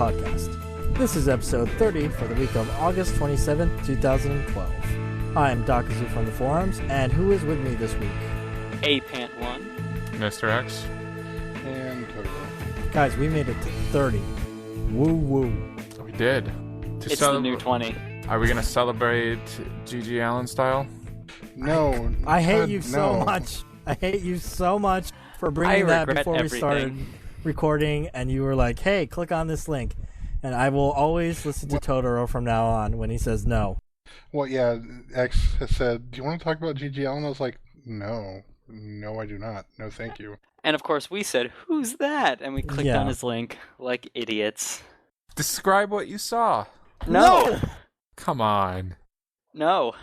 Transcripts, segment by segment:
podcast. This is episode 30 for the week of August 27th, 2012. I am Dakazu from the forums, and who is with me this week? Pant1, Mr. X, and Totoro. Guys, we made it to 30. Woo woo. we did. it's the new 20. Are we going to celebrate G.G. Allen style? No. I hate you no. so much. I hate you so much for bringing that before we started recording, and you were like, hey, click on this link. And I will always listen to Totoro from now on when he says no. Well, yeah, X has said, do you want to talk about G.G. Allen? I was like, no, I do not. No, thank you. And of course we said, who's that? And we clicked Yeah. on his link like idiots. Describe what you saw. No! Come on. No,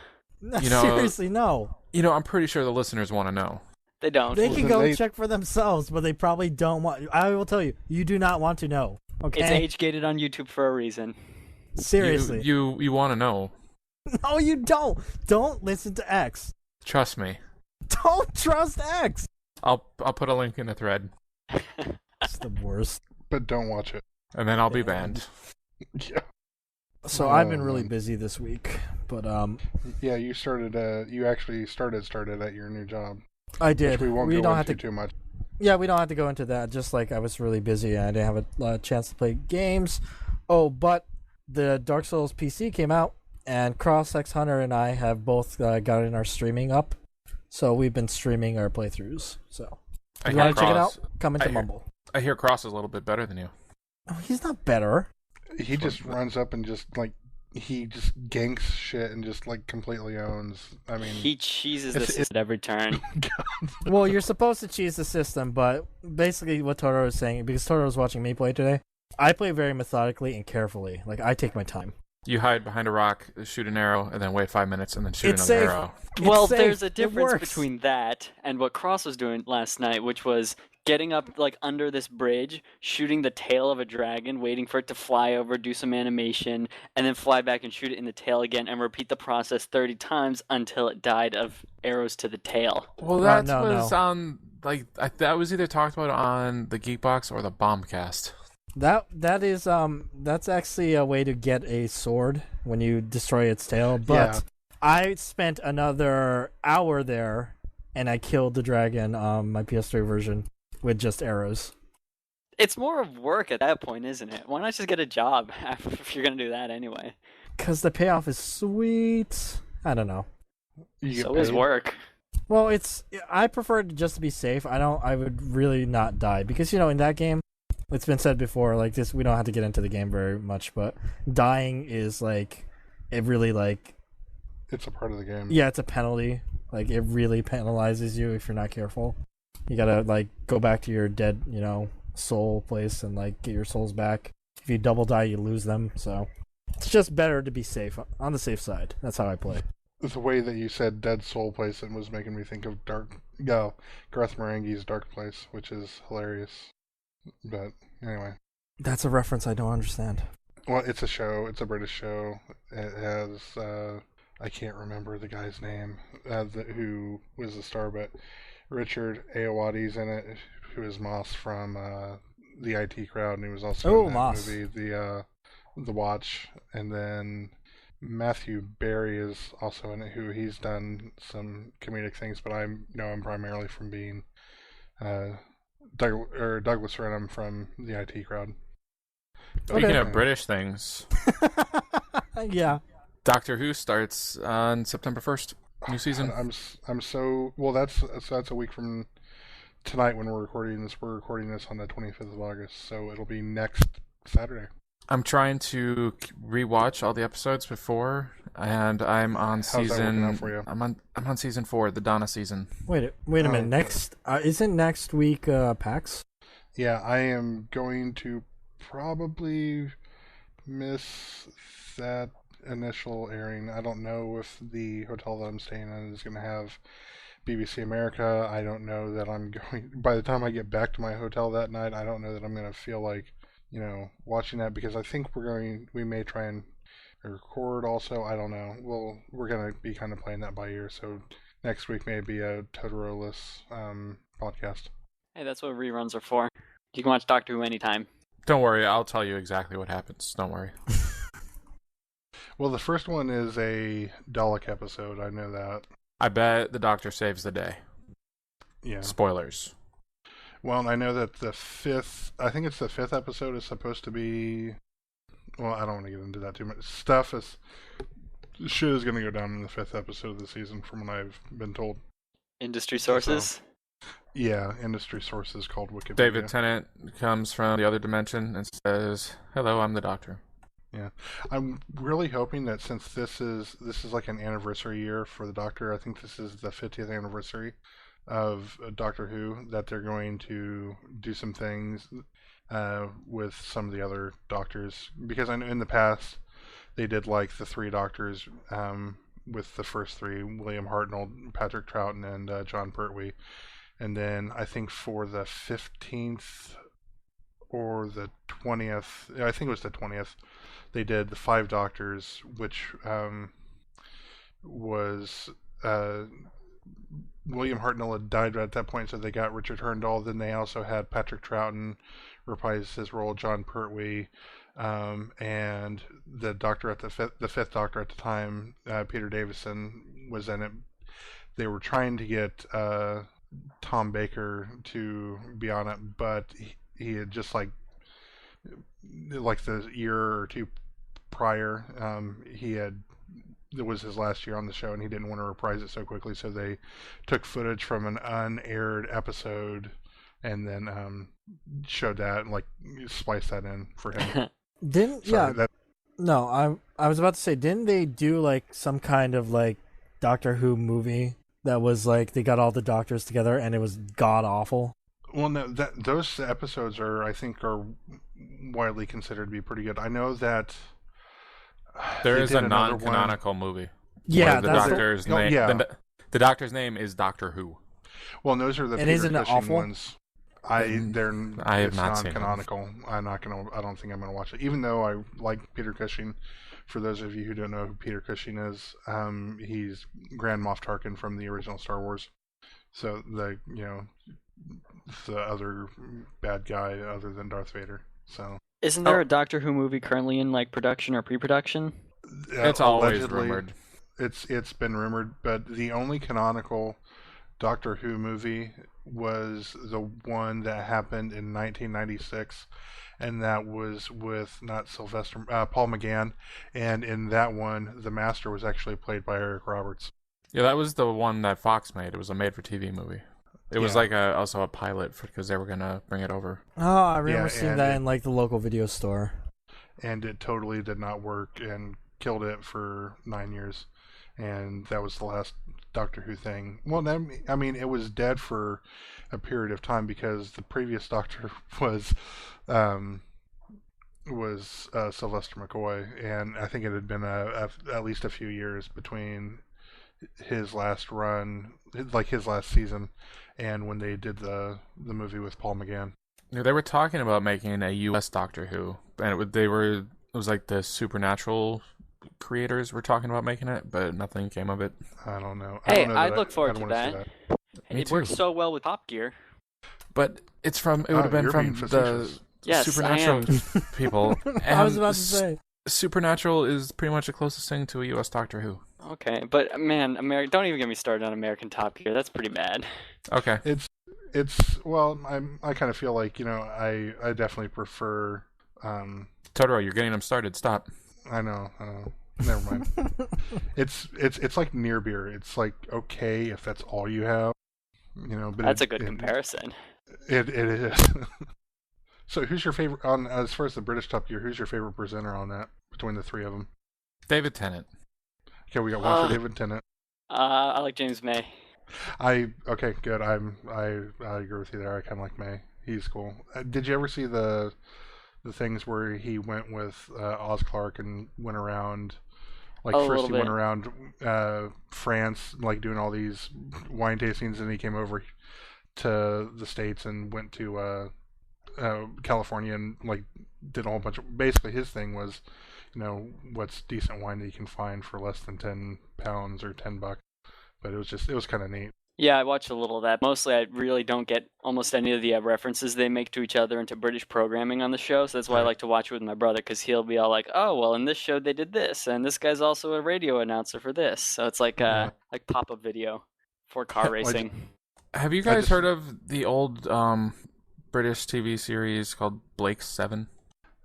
Seriously, no. I'm pretty sure the listeners want to know. they don't. They can go They- check for themselves, but they probably don't want. I will tell you, you do not want to know. Okay? It's age-gated on YouTube for a reason. Seriously. You want to know. No, you don't. Don't listen to X. Trust me. Don't trust X. I'll put a link in the thread, It's the worst. But don't watch it. and then I'll be banned. Yeah. So I've been really busy this week, but Yeah, you actually started at your new job. I did. Which we won't don't go have into to. too much. Yeah, we don't have to go into that. Just like I was really busy and I didn't have a chance to play games. Oh, but the Dark Souls PC came out, and Cross X Hunter and I have both gotten our streaming up. So we've been streaming our playthroughs. So if you want to check it out, come into Mumble. I hear Cross is a little bit better than you. Oh, he's not better. He just runs up and he just ganks shit and just completely owns. I mean, He cheeses the system at every turn. Well, you're supposed to cheese the system, but basically what Totoro is saying, because Totoro was watching me play today, I play very methodically and carefully. Like, I take my time. You hide behind a rock, shoot an arrow, and then wait 5 minutes, and then shoot It's another safe. arrow. Well, safe. there's a It difference works. between that and what Cross was doing last night, which was getting up under this bridge, shooting the tail of a dragon, waiting for it to fly over, do some animation, and then fly back and shoot it in the tail again, and repeat the process 30 times until it died of arrows to the tail. Well, that was no. on that was either talked about on the Geekbox or the Bombcast. That's actually a way to get a sword when you destroy its tail, but Yeah. I spent another hour there, and I killed the dragon, my PS3 version, with just arrows. It's more of work at that point, isn't it? Why not just get a job if you're going to do that anyway? Because the payoff is sweet. I don't know. you get So is paid. work. Well, I prefer it just to be safe. I would really not die, because in that game, it's been said before, like this, we don't have to get into the game very much, but dying is it really It's a part of the game. yeah, it's a penalty. Like, it really penalizes you if you're not careful. You gotta go back to your dead, soul place and get your souls back. If you double die, you lose them. So it's just better to be safe, on the safe side. That's how I play. The way that you said Dead Soul Place, it was making me think of Garth Marenghi's Dark Place, which is hilarious. But anyway. That's a reference I don't understand. Well, it's a show. It's a British show. It has, I can't remember the guy's name, who was the star, but Richard Ayoade's in it, who is Moss from the IT Crowd, and he was also in that Moss. movie, The Watch. And then Matthew Barry is also in it, who he's done some comedic things, but I know him primarily from being Douglas Renham from the IT Crowd. Speaking of British things, Yeah. Doctor Who starts on September 1st. New season. I'm so well. That's a week from tonight when we're recording this. We're recording this on the 25th of August, so it'll be next Saturday. I'm trying to rewatch all the episodes before, and I'm on How's that working season. out for you? I'm on season 4, the Donna season. Wait a minute. Next, isn't next week PAX? Yeah, I am going to probably miss that initial airing. I don't know if the hotel that I'm staying in is going to have BBC America. I don't know that I'm going. By the time I get back to my hotel that night, I don't know that I'm going to feel like watching that, because I think we may try and record also. I don't know. We're going to be kind of playing that by ear. So next week may be a Totoro-less podcast. Hey, that's what reruns are for. You can watch Doctor Who anytime. Don't worry, I'll tell you exactly what happens. Don't worry. Well, the first one is a Dalek episode. I know that. I bet the Doctor saves the day. Yeah. Spoilers. Well, I know that I think it's the fifth episode is supposed to be. Well, I don't want to get into that too much. Shit is going to go down in the fifth episode of the season, from what I've been told. Industry sources? Yeah, industry sources called Wikipedia. David Tennant comes from the other dimension and says, "Hello, I'm the Doctor." Yeah, I'm really hoping that since this is like an anniversary year for the Doctor, I think this is the 50th anniversary of Doctor Who, that they're going to do some things with some of the other Doctors, because I know in the past they did like the three Doctors with the first three: William Hartnell, Patrick Troughton, and John Pertwee. And then I think for the 15th or the 20th, I think it was the 20th, they did the five Doctors, which was William Hartnell had died at that point, so they got Richard Herndon. Then they also had Patrick Troughton reprise his role, John Pertwee, and the Doctor at the fifth Doctor at the time, Peter Davison, was in it. They were trying to get Tom Baker to be on it, but he had just like the year or two prior, it was his last year on the show, and he didn't want to reprise it so quickly, so they took footage from an unaired episode and then showed that and like spliced that in for him. No, I was about to say, didn't they do like some kind of like Doctor Who movie that was like they got all the Doctors together and it was god awful? Well, no, those episodes I think are widely considered to be pretty good. I know that there is a non-canonical movie. Yeah, the Doctor's name. Yeah. The Doctor's name is Doctor Who. Well, those are the Peter Cushing ones. I have not seen non-canonical. I don't think I'm gonna watch it, even though I like Peter Cushing. For those of you who don't know who Peter Cushing is, he's Grand Moff Tarkin from the original Star Wars. So the other bad guy other than Darth Vader. So isn't there a Doctor Who movie currently in like production or pre-production? It's always rumored. It's been rumored, but the only canonical Doctor Who movie was the one that happened in 1996, and that was with Paul McGann, and in that one, the Master was actually played by Eric Roberts. Yeah, that was the one that Fox made. It was a made-for-TV movie. It was like also a pilot because they were gonna bring it over. Oh, I remember seeing that in like the local video store. And it totally did not work and killed it for 9 years. And that was the last Doctor Who thing. Well, I mean, it was dead for a period of time because the previous Doctor was Sylvester McCoy, and I think it had been at least a few years between his last run, like his last season, and when they did the movie with Paul McGann. Yeah, they were talking about making a U.S. Doctor Who, and it was like the Supernatural creators were talking about making it, but nothing came of it. I don't know. I'd look forward to that. Me It too. works so well with Top Gear. But it would have been from the Supernatural people. I was about to say. Supernatural is pretty much the closest thing to a U.S. Doctor Who. Okay, but man, don't even get me started on American Top Gear. That's pretty bad. Okay. Well, I kind of feel like, I definitely prefer Totoro, you're getting them started. Stop. I know. Never mind. It's like near beer. It's like okay if that's all you have, but that's a good comparison. It is. So, who's your favorite as far as the British Top Gear? Who's your favorite presenter on that between the three of them? David Tennant. Okay, we got one for David Tennant. I like James May. Okay, good. I agree with you there. I kind of like May. He's cool. Did you ever see the things where he went with Oz Clarke and went around? Like first he went around France, like doing all these wine tastings, and he came over to the States and went to California and like did a whole bunch of. Basically, his thing was, what's decent wine that you can find for less than £10 or $10. But it was kind of neat. Yeah, I watch a little of that. Mostly, I really don't get almost any of the references they make to each other and to British programming on the show. So that's why I Right. like to watch it with my brother, because he'll be all like, "Oh, well, in this show they did this, and this guy's also a radio announcer for this." So it's like Yeah. pop-up video for car Well, racing. Have you I guys just- heard of the old British TV series called Blake's 7?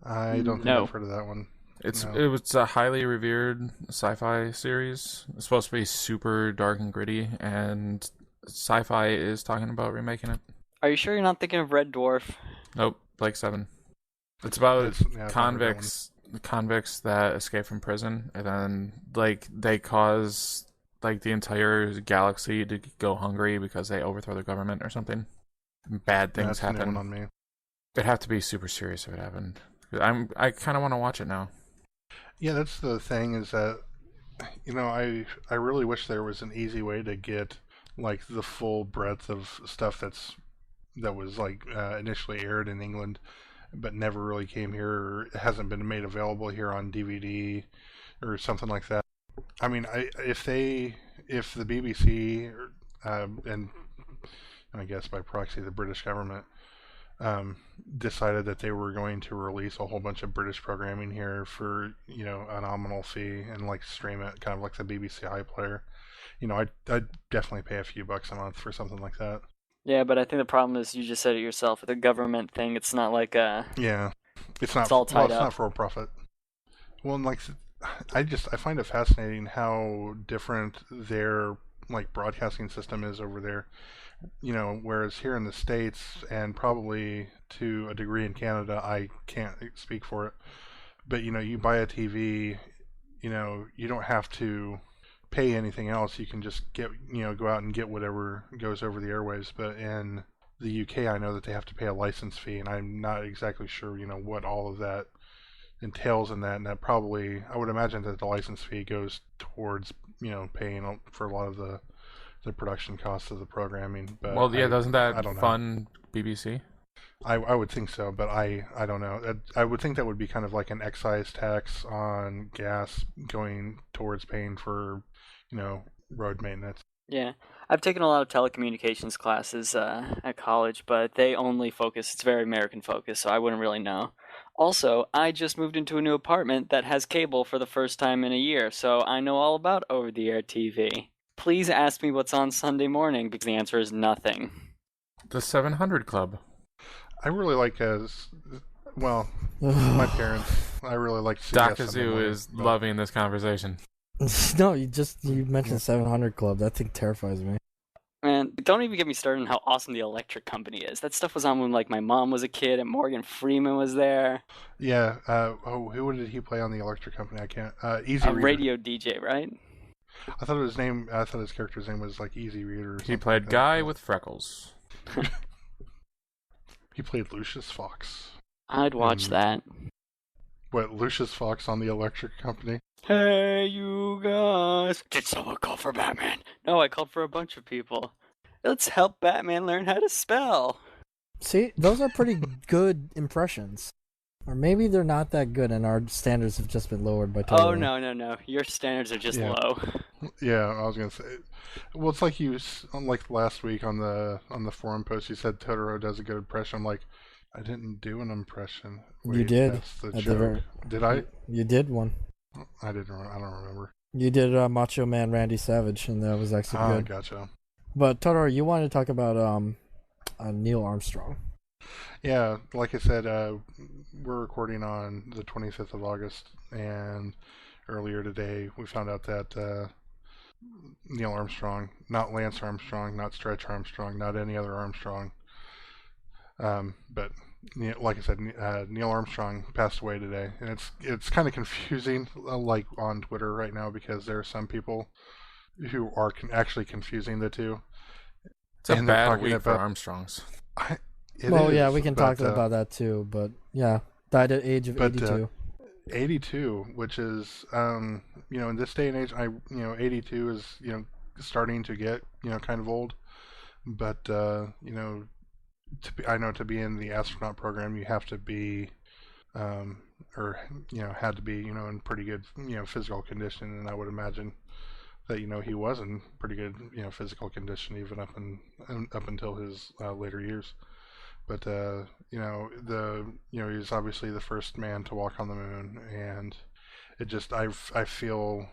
I don't think No. I've heard of that one. No. It was a highly revered sci-fi series. It's supposed to be super dark and gritty, and Sci-Fi is talking about remaking it. Are you sure you're not thinking of Red Dwarf? Nope, Blake 7. It's about I've not heard that convicts that escape from prison, and then they cause the entire galaxy to go hungry because they overthrow the government or something. Bad things That's a new happen. one on me. It'd have to be super serious if it happened. I kind of want to watch it now. Yeah, that's the thing is that, I really wish there was an easy way to get the full breadth of stuff that was initially aired in England, but never really came here, or hasn't been made available here on DVD or something like that. I mean, if the BBC and I guess by proxy the British government decided that they were going to release a whole bunch of British programming here for a nominal fee and stream it kind of like the BBC iPlayer, I'd definitely pay a few bucks a month for something like that. Yeah, but I think the problem is you just said it yourself. The government thing, it's not like Yeah, it's not. It's all tied it's up. not for profit. Well, and I find it fascinating how different their broadcasting system is over there. Whereas here in the States, and probably to a degree in Canada, I can't speak for it, but you buy a TV, you don't have to pay anything else. You can just go out and get whatever goes over the airwaves. But in the UK, I know that they have to pay a license fee, and I'm not exactly sure, what all of that entails in that. And that probably, I would imagine that the license fee goes towards, paying for a lot of the production costs of the programming. But Well, yeah, doesn't I that don't know. fund BBC? I would think so, but I don't know. I would think that would be kind of like an excise tax on gas going towards paying for, road maintenance. Yeah, I've taken a lot of telecommunications classes at college, but they only focus, it's very American focused, so I wouldn't really know. Also, I just moved into a new apartment that has cable for the first time in a year, so I know all about over-the-air TV. Please ask me what's on Sunday morning, because the answer is nothing. The 700 Club. I really like my parents. I really like CBS Sunday Dakazu morning, is but- loving this conversation. No, you mentioned 700 Club. That thing terrifies me. Man, don't even get me started on how awesome the Electric Company is. That stuff was on when my mom was a kid and Morgan Freeman was there. Yeah. Who did he play on the Electric Company? I can't. Easy A Reader. radio DJ, right? I thought his character's name was Easy Reader. Or He something played like that. Guy with freckles. He played Lucius Fox. I'd watch Mm. that. What, Lucius Fox on the Electric Company? Hey, you guys. Did someone call for Batman? No, I called for a bunch of people. Let's help Batman learn how to spell. See, those are pretty good impressions. Or maybe they're not that good and our standards have just been lowered by Totoro. Oh, no. Your standards are just Yeah. low. Yeah, I was gonna say. Well, it's like like last week on the forum post, you said Totoro does a good impression. I'm like, I didn't do an impression. You did. That's the At the joke. Did I? You did one. I didn't. I don't remember. You did Macho Man Randy Savage, and that was actually Ah, good. gotcha. But Totoro, you wanted to talk about Neil Armstrong. Yeah, like I said, we're recording on the 25th of August, and earlier today we found out that Neil Armstrong, not Lance Armstrong, not Stretch Armstrong, not any other Armstrong, but like I said, Neil Armstrong passed away today, and it's kind of confusing, on Twitter right now, because there are some people who are actually confusing the two. It's a And they're bad talking week for about- Armstrongs. Yeah, we can talk but, about that too. But yeah, died at the age of 82. 82, which is, in this day and age, 82 is, starting to get, kind of old. But, to be in the astronaut program, you have to be, had to be, in pretty good, physical condition. And I would imagine that he was in pretty good physical condition even up until his later years. But he's obviously the first man to walk on the moon, and it just I feel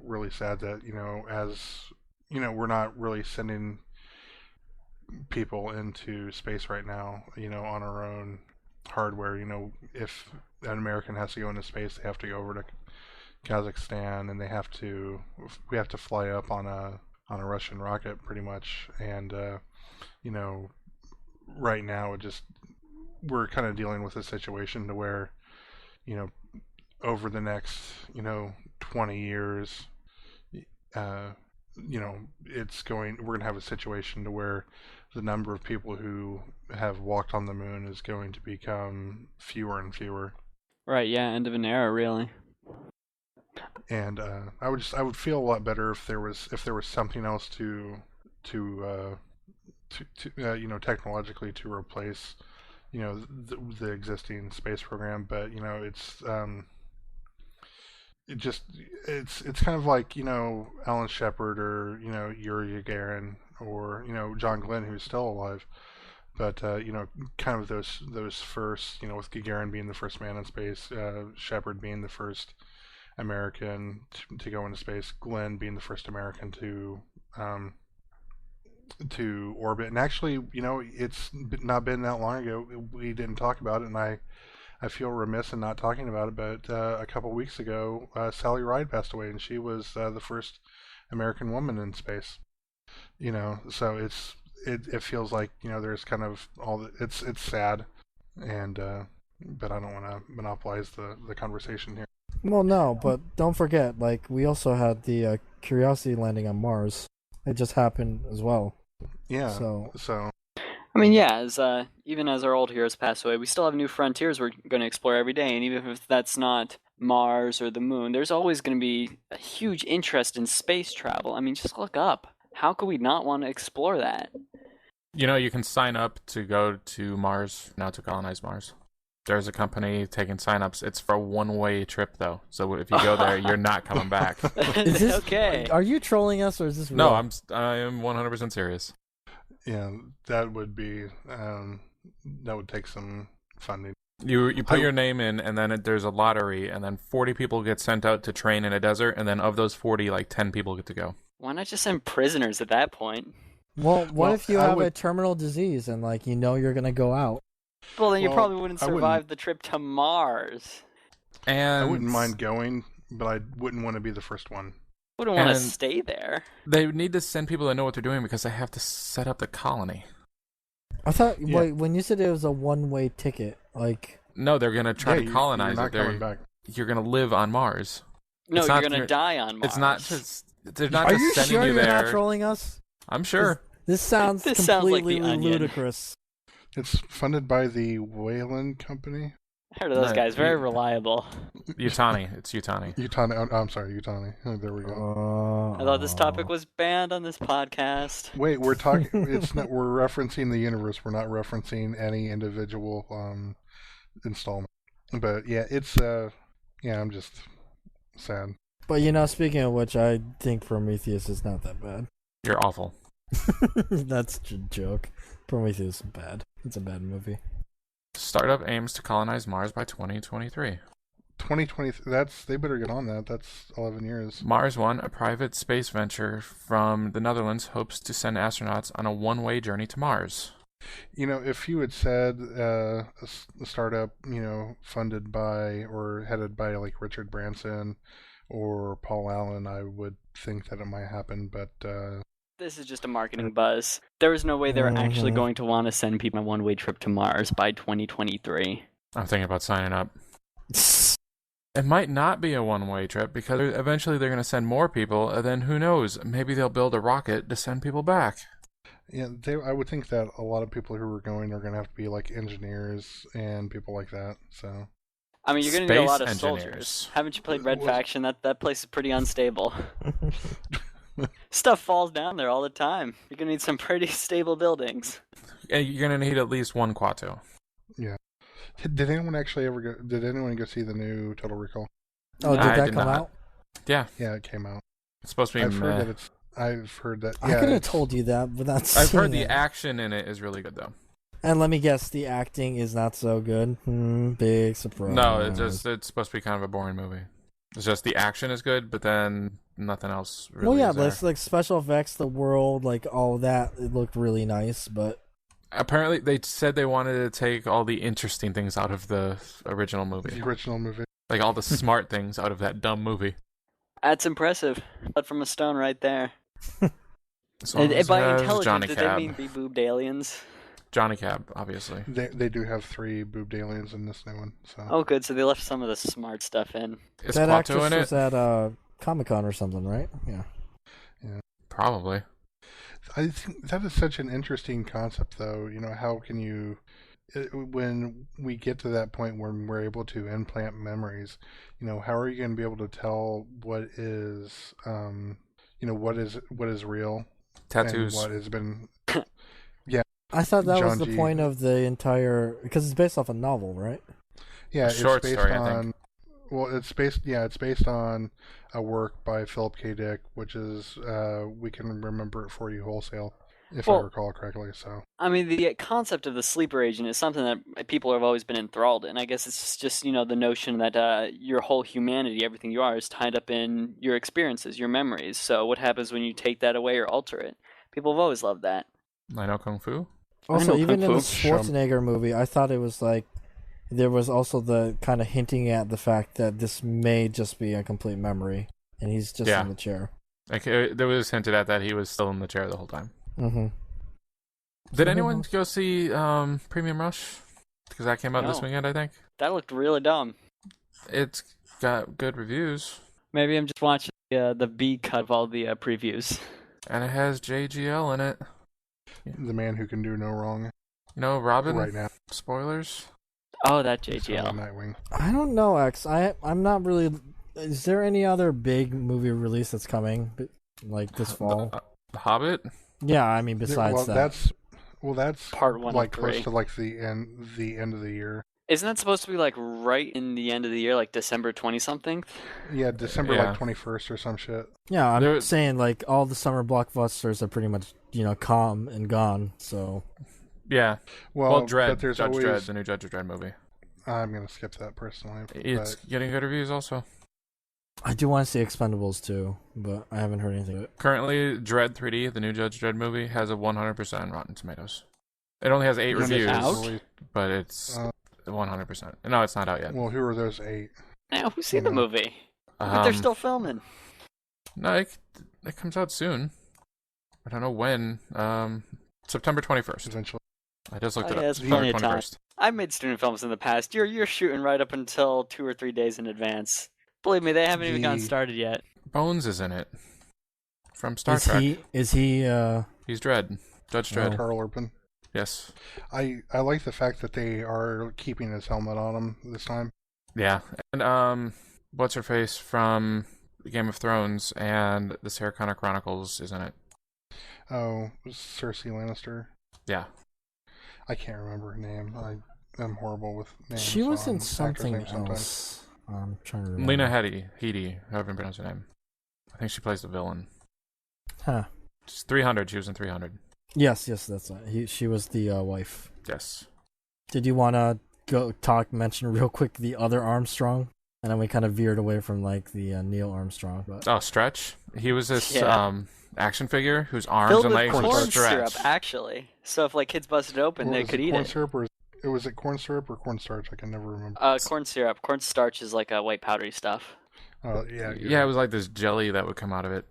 really sad that as we're not really sending people into space right now on our own hardware. If an American has to go into space, they have to go over to Kazakhstan, and we have to fly up on a Russian rocket pretty much. And right now we're kind of dealing with a situation to where over the next 20 years we're going to have a situation to where the number of people who have walked on the moon is going to become fewer and fewer. Right, yeah, end of an era, really. And I would feel a lot better if there was something else to technologically to replace the existing space program. But it's kind of like Alan Shepard or Yuri Gagarin or John Glenn, who's still alive. But kind of those first, with Gagarin being the first man in space, Shepard being the first American to go into space, Glenn being the first American to orbit. And actually, it's not been that long ago. We didn't talk about it, and I feel remiss in not talking about it. But a couple weeks ago, Sally Ride passed away, and she was the first American woman in space. So it feels like there's kind of it's sad, and but I don't want to monopolize the conversation here. Well, no, but don't forget, we also had the Curiosity landing on Mars. It just happened as well. Yeah. So. I mean, yeah, even as our old heroes pass away, we still have new frontiers we're going to explore every day, and even if that's not Mars or the moon, there's always going to be a huge interest in space travel. I mean, just look up. How could we not want to explore that? You can sign up to go to Mars, now to colonize Mars. There's a company taking signups. It's for a one-way trip, though. So if you go there, you're not coming back. Is this, okay. Are you trolling us, or is this real? No, I am 100% serious. Yeah, that would be that would take some funding. You put your name in, and then there's a lottery, and then 40 people get sent out to train in a desert, and then of those 40, 10 people get to go. Why not just send prisoners at that point? Well, what if you have a terminal disease and you're gonna go out? Well, then you probably wouldn't survive the trip to Mars. And I wouldn't mind going, but I wouldn't want to be the first one. Wouldn't want to stay there. They need to send people that know what they're doing because they have to set up the colony. I thought when you said it was a one-way ticket, No, they're gonna try to colonize you're it. not coming back. You're gonna live on Mars. No, you're gonna die on Mars. It's not just. They're not Are just you sending sure you you're there. not trolling us? I'm sure. This sounds This sounds like completely The Onion. ludicrous. It's funded by the Wherein company. I heard of those guys. Very reliable. Utani. It's Utani. Utani. Oh, I'm sorry, Utani. Oh, there we go. I thought this topic was banned on this podcast. Wait, we're talking. It's not. We're referencing the universe. We're not referencing any individual installment. But yeah, it's I'm just sad. But speaking of which, I think Prometheus is not that bad. You're awful. That's a joke. Prometheus is bad. It's a bad movie. Startup aims to colonize Mars by 2023. 2020. They better get on that. That's 11 years. Mars One, a private space venture from the Netherlands, hopes to send astronauts on a one-way journey to Mars. If you had said a startup, funded by or headed by Richard Branson or Paul Allen, I would think that it might happen. But this is just a marketing buzz. There was no way they were actually going to want to send people on a one-way trip to Mars by 2023. I'm thinking about signing up. It might not be a one-way trip because eventually they're going to send more people, and then who knows? Maybe they'll build a rocket to send people back. Yeah, I would think that a lot of people who are going are going to have to be engineers and people like that. So, I mean, you're going to need a lot of Space soldiers. engineers. Haven't you played Red Faction? That place is pretty unstable. Stuff falls down there all the time. You're going to need some pretty stable buildings. And you're going to need at least one Quato. Yeah. Did anyone actually ever go? Did anyone go see the new Total Recall? Oh, did I that did come not. out? Yeah. Yeah, it came out. It's supposed to be meh. I've heard that. I Yeah, could have told you that without seeing I've heard the it. action in it is really good though. And let me guess, the acting is not so good. Big surprise. No, it's supposed to be kind of a boring movie. It's just the action is good, but then nothing else really. Well, yeah, is but there. it's like special effects, the world, like all that. It looked really nice, but Apparently, they said they wanted to take all the interesting things out of the original movie, the original movie. like all the smart things out of that dumb movie. That's impressive. Blood from a stone right there. As long as By it has intelligent, Johnny did Cab. they mean be-boobed aliens? Johnny Cab, obviously. They do have 3 boobed aliens in this new one. So Oh, good. So they left some of the smart stuff in. Is that Klaatu actress in it? was at Comic-Con or something, right? Yeah. Probably. I think that is such an interesting concept, though. How can you, when we get to that point where we're able to implant memories, how are you going to be able to tell what is, what is real, Tattoos. and what has been. I thought that was John the G. point of the entire, because it's based off a novel, right? Yeah, A short it's based story, I on. think. Well, it's based on a work by Philip K. Dick, which is We Can Remember It For You Wholesale, if I Well- recall correctly. So I mean, the concept of the sleeper agent is something that people have always been enthralled in. I guess it's just, the notion that your whole humanity, everything you are, is tied up in your experiences, your memories. So what happens when you take that away or alter it? People have always loved that. I know Kung Fu. Also, know even Kung in the Fu. Schwarzenegger movie, I thought it was like, there was also the kind of hinting at the fact that this may just be a complete memory, and he's just Yeah. in the chair. Like, there was hinted at that he was still in the chair the whole time. Mm-hmm. Did anyone go see Premium Rush? Because that came out this No. weekend, I think. That looked really dumb. It's got good reviews. Maybe I'm just watching the B cut of all the previews. And it has JGL in it. the man who can do no wrong Robin? right now. Spoilers? Oh, that He's JGL. on Nightwing. I don't know, X. I'm not really. Is there any other big movie release that's coming, like this fall? The Hobbit? Yeah, I mean, besides well, that. that's Part 1 like of close 3. to like the end of the year. Isn't that supposed to be like right in the end of the year, like December 20-something? Yeah, December Yeah. like 21st or some shit. Yeah, I'm There- saying like all the summer blockbusters are pretty much calm and gone. So Yeah. Well, Well, Dredd. but there's Judge always. Dredd, the new Judge Dredd movie. I'm gonna skip that personally. It's but getting good reviews also. I do want to see Expendables too, but I haven't heard anything. Currently, Dredd 3D, the new Judge Dredd movie, has a 100% Rotten Tomatoes. It only has 8 Is it reviews, out? but it's Uh, 100%. No, it's not out yet. Well, who are those 8? Now, who's seen the No. movie? But they're Um, still filming. No, it comes out soon. I don't know when. September 21st. Eventually. I just looked Oh, it yeah, up. that's September plenty of time. 21st. I've made student films in the past. You're shooting right up until 2 or 3 days in advance. Believe me, they haven't even gotten The- started yet. Bones is in it. From Star Is Trek. Is he? He's Dredd. Judge Oh. Dredd. Carl Urban. Yes. I like the fact that they are keeping his helmet on him this time. Yeah. And what's her face from Game of Thrones and the Sarah Connor Chronicles is in it. Oh, Cersei Lannister. Yeah. I can't remember her name. I'm horrible with names. She was on in actors' something names sometimes. else. I'm trying to remember. Lena Headey, however you pronounce her name. I think she plays the villain. Huh. She's 300. She was in 300. Yes, that's it. She was the wife. Yes. Did you want to mention real quick the other Armstrong? And then we kind of veered away from like the Neil Armstrong. But Oh, Stretch. He was this Yeah. action figure whose arms Filled and with legs corn would stretch. syrup, actually. So if like kids busted open, Or they was could eat corn it. syrup or was it corn syrup or cornstarch? I can never remember. Corn syrup. Corn starch is like a white powdery stuff. Oh yeah. Yeah, it was like this jelly that would come out of it.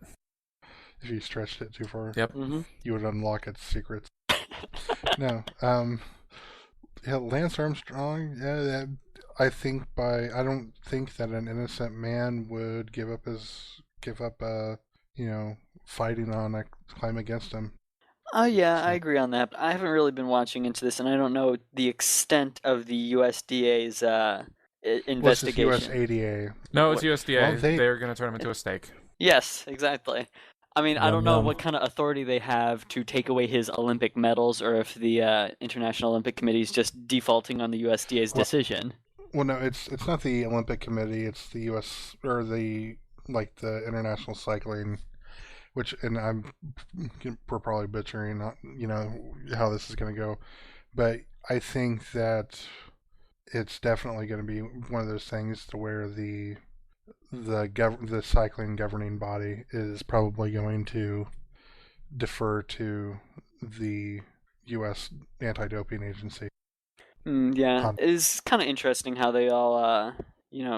If you stretched it too far, Yep. Mm-hmm. you would unlock its secrets. No. Yeah, Lance Armstrong. Yeah, I don't think that an innocent man would give up fighting on a claim against him. Oh yeah, I So- agree on that. But I haven't really been watching into this, and I don't know the extent of the USDA's investigation. What's this USADA? No, it's What- USDA. well, They're going to turn him into a steak. Yes, exactly. I mean, I Yum, don't know yum. what kind of authority they have to take away his Olympic medals, or if the International Olympic Committee is just defaulting on the USDA's Well- decision. Well, no, it's not the Olympic Committee. It's the U.S. or the like the international cycling, which, and we're probably butchering, how this is going to go, but I think that it's definitely going to be one of those things to where the cycling governing body is probably going to defer to the U.S. anti-doping agency. Yeah, it's kind of interesting how they all,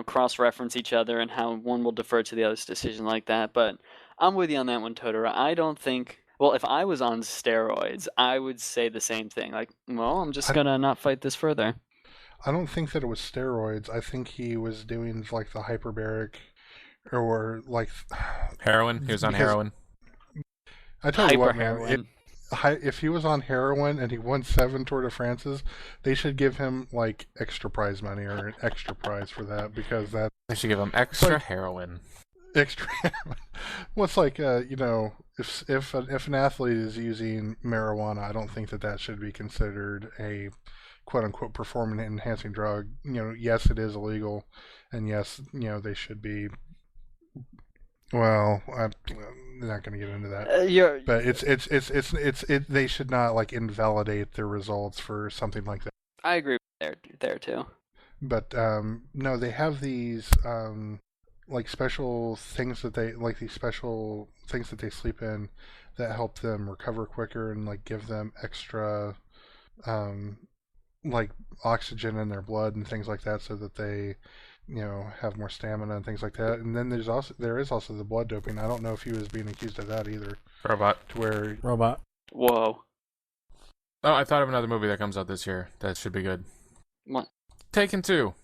cross-reference each other and how one will defer to the other's decision like that. But I'm with you on that one, Totoro. I don't think. Well, if I was on steroids, I would say the same thing. Like, well, I'm just gonna not fight this further. I don't think that it was steroids. I think he was doing like the hyperbaric, or like heroin. He was on heroin. I tell you what, man. Hyper-heroin. If he was on heroin and he won 7 Tour de France's, they should give him like extra prize money or an extra prize for that, because that They should give him extra heroin. extra. Well, it's like if an athlete is using marijuana, I don't think that should be considered a quote unquote performance enhancing drug. Yes, it is illegal, and yes, they should be. Well, I'm not going to get into that. But they should not like invalidate their results for something like that. I agree there too. But no, they have these like special things that they sleep in that help them recover quicker and like give them extra like oxygen in their blood and things like that, so that they have more stamina and things like that. And then there is also the blood doping. I don't know if he was being accused of that either. Robot. Robot. Whoa. Oh, I thought of another movie that comes out this year that should be good. What? Taken 2.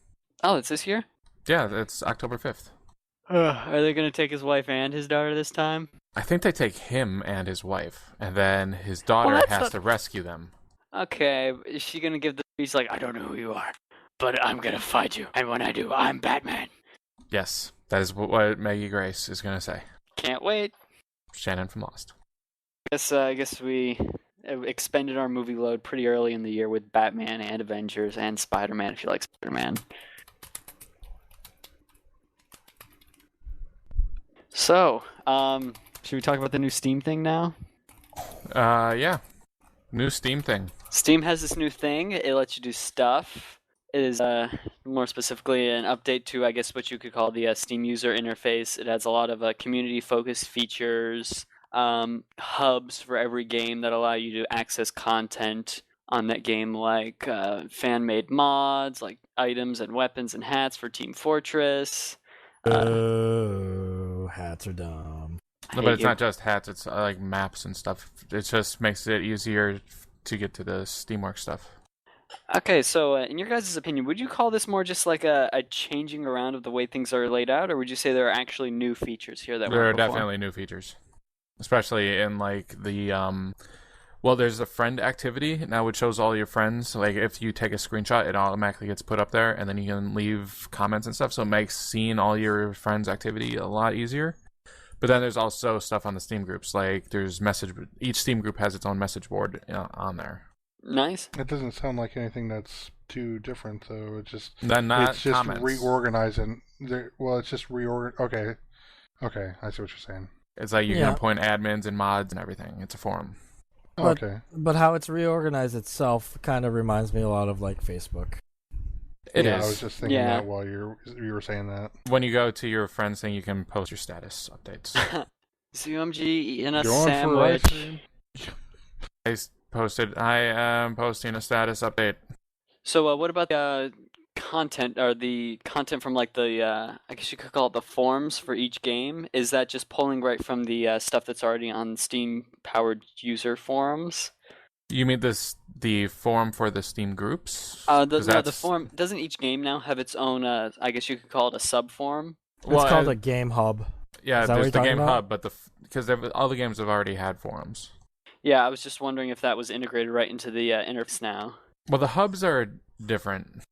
Oh, it's this year? Yeah, it's October 5th. Are they gonna take his wife and his daughter this time? I think they take him and his wife, and then his daughter has to rescue them. Okay, is she gonna give the speech like, I don't know who you are, but I'm gonna fight you, and when I do, I'm Batman? Yes, that is what Maggie Grace is going to say. Can't wait. Shannon from Lost. I guess we expended our movie load pretty early in the year with Batman and Avengers and Spider-Man, if you like Spider-Man. So, should we talk about the new Steam thing now? Yeah. New Steam thing. Steam has this new thing. It lets you do stuff. It is more specifically an update to, I guess, what you could call the Steam user interface. It has a lot of community-focused features, hubs for every game that allow you to access content on that game, like fan-made mods, like items and weapons and hats for Team Fortress. Hats are dumb. No, but it's not just hats, it's like maps and stuff. It just makes it easier to get to the Steamworks stuff. Okay, so in your guys' opinion, would you call this more just like a changing around of the way things are laid out, or would you say there are actually new features here that there weren't are before? definitely new features, especially in like the well, there's a friend activity now, which shows all your friends. Like if you take a screenshot, it automatically gets put up there, and then you can leave comments and stuff. So it makes seeing all your friends' activity a lot easier. But then there's also stuff on the Steam groups. Like there's each Steam group has its own message board on there. Nice. It doesn't sound like anything that's too different, though. It's just comments. Reorganizing. It's just Okay, I see what you're saying. It's like you can appoint admins and mods and everything. It's a forum. But how it's reorganized itself kind of reminds me a lot of like Facebook. It is. I was just thinking that while you were saying that. When you go to your friends thing, you can post your status updates. ZMG eating a Going sandwich. I am posting a status update. So what about the content, or the content from like the, I guess you could call it the forums for each game? Is that just pulling right from the stuff that's already on Steam-powered user forums? You mean the forum for the Steam groups? The forum, doesn't each game now have its own, I guess you could call it a sub-forum? It's called a game hub. Yeah, there's the game hub, but because all the games have already had forums. Yeah, I was just wondering if that was integrated right into the interface now. Well, the hubs are different.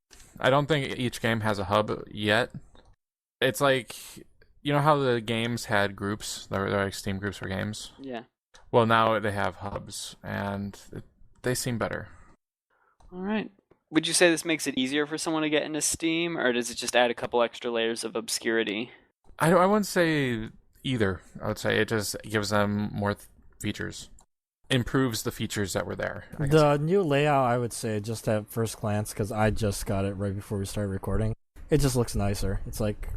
I don't think each game has a hub yet. It's like, you know how the games had groups? They're like Steam groups for games? Yeah. Well, now they have hubs, and they seem better. All right. Would you say this makes it easier for someone to get into Steam, or does it just add a couple extra layers of obscurity? I wouldn't say either. I would say it just gives them more features. Improves the features that were there. The new layout, I would say, just at first glance, because I just got it right before we started recording, it just looks nicer. It's like,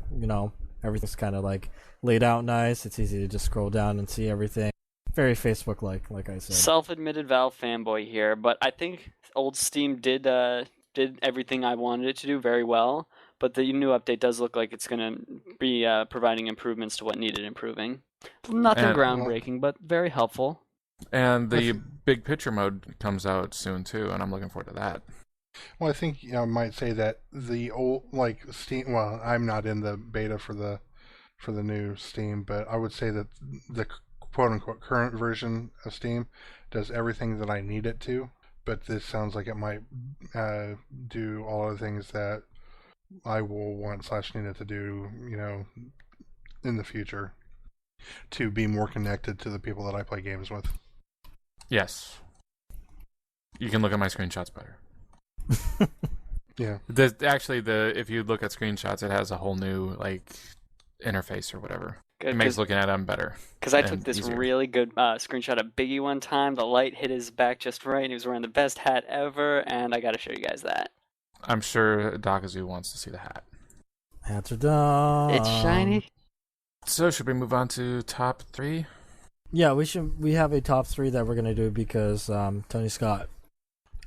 everything's kind of like laid out nice. It's easy to just scroll down and see everything. Very Facebook-like I said. Self-admitted Valve fanboy here, but I think old Steam did everything I wanted it to do very well. But the new update does look like it's going to be providing improvements to what needed improving. Nothing groundbreaking, but very helpful. And the big picture mode comes out soon too, and I'm looking forward to that. Well, I think I might say that the old Steam. Well, I'm not in the beta for the new Steam, but I would say that the quote unquote current version of Steam does everything that I need it to. But this sounds like it might do all of the things that I will want / need it to do, in the future, to be more connected to the people that I play games with. Yes. You can look at my screenshots better. Yeah. If you look at screenshots, it has a whole new interface or whatever. Good, it makes looking at them better. Because I took this really good screenshot of Biggie one time. The light hit his back just right, and he was wearing the best hat ever, and I got to show you guys that. I'm sure Dakazu wants to see the hat. Hats are done. It's shiny. So should we move on to top 3? Yeah, we have a top 3 that we're going to do because Tony Scott.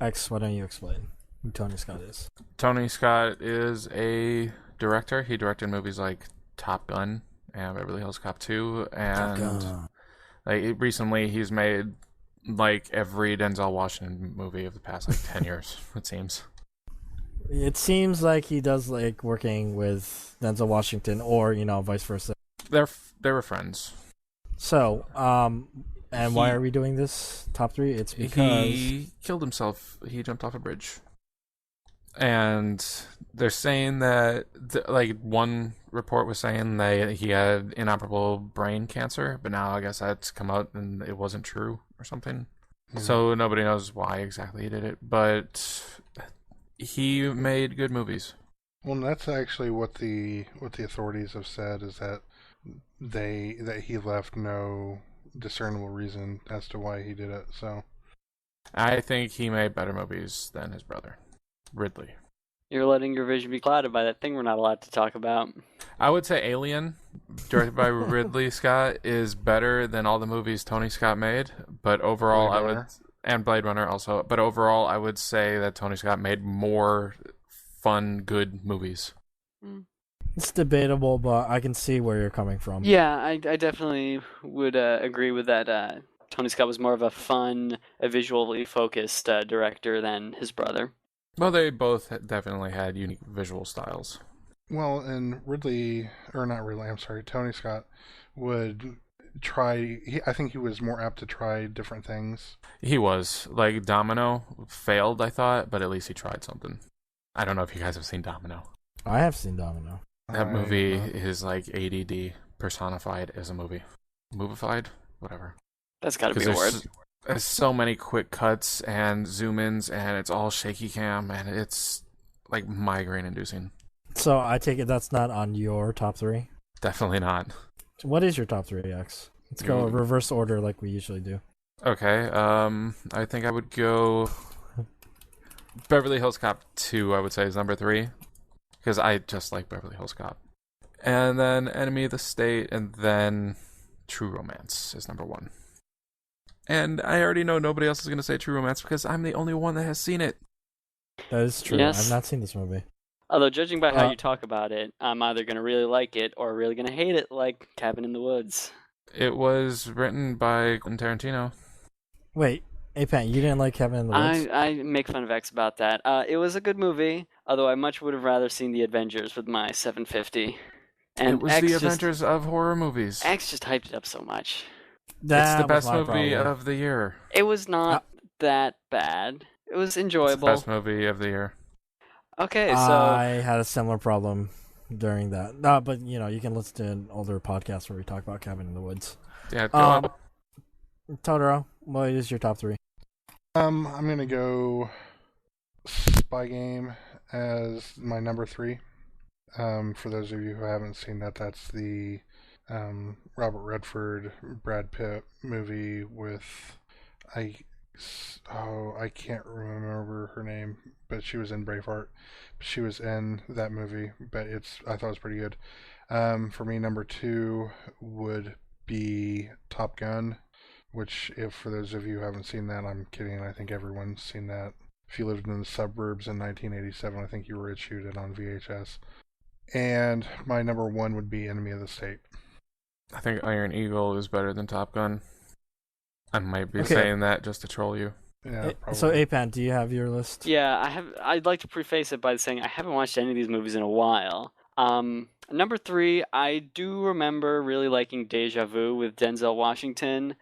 Why don't you explain who Tony Scott is? Tony Scott is a director. He directed movies like Top Gun and Beverly Hills Cop 2. And recently he's made every Denzel Washington movie of the past 10 years, it seems. It seems like he does working with Denzel Washington or, vice versa. They were friends. So, why are we doing this top 3? It's because he killed himself. He jumped off a bridge. And they're saying that, one report was saying that he had inoperable brain cancer, but now I guess that's come out and it wasn't true or something. Mm-hmm. So nobody knows why exactly he did it, but he made good movies. Well, that's actually what the authorities have said, is that he left no discernible reason as to why he did it. So I think he made better movies than his brother, Ridley. You're letting your vision be clouded by that thing we're not allowed to talk about. I would say Alien, directed by Ridley Scott, is better than all the movies Tony Scott made. But overall, and Blade Runner also. But overall, I would say that Tony Scott made more fun, good movies. It's debatable, but I can see where you're coming from. Yeah, I definitely would agree with that. Tony Scott was more of a fun, visually focused director than his brother. Well, they both definitely had unique visual styles. Well, and Tony Scott would try. I think he was more apt to try different things. He was. Domino failed, I thought, but at least he tried something. I don't know if you guys have seen Domino. I have seen Domino. That movie is ADD personified as a movie. Movified? Whatever. That's gotta be a word. There's so many quick cuts and zoom-ins, and it's all shaky cam, and it's migraine-inducing. So I take it that's not on your top 3? Definitely not. What is your top 3, X? Let's go reverse order like we usually do. Okay, I think I would go Beverly Hills Cop 2, I would say, is number 3. Because I just like Beverly Hills Cop. And then Enemy of the State, and then True Romance is number 1. And I already know nobody else is going to say True Romance because I'm the only one that has seen it. That is true. Yes. I've not seen this movie. Although, judging by how you talk about it, I'm either going to really like it or really going to hate it, like Cabin in the Woods. It was written by Quentin Tarantino. Wait, hey Pat, you didn't like Cabin in the Woods? I make fun of X about that. It was a good movie, although I much would have rather seen The Avengers with my 750. And it was the Avengers of horror movies. X just hyped it up so much. It's the best movie of the year. It was not that bad. It was enjoyable. It's the best movie of the year. Okay, so I had a similar problem during that. No, but you can listen to an older podcast where we talk about Cabin in the Woods. Yeah, go on. Totoro, what is your top 3? I'm gonna go Spy Game as my number 3. For those of you who haven't seen that, that's the Robert Redford, Brad Pitt movie with I I can't remember her name, but she was in Braveheart. She was in that movie, but I thought it was pretty good. For me, number two would be Top Gun, which, if for those of you who haven't seen that, I'm kidding. I think everyone's seen that. If you lived in the suburbs in 1987, I think you were issued it on VHS. And my number one would be Enemy of the State. I think Iron Eagle is better than Top Gun. I might be saying that just to troll you. Yeah, probably. So, Apan, do you have your list? Yeah, I'd like to preface it by saying I haven't watched any of these movies in a while. Number three, I do remember really liking Deja Vu with Denzel Washington.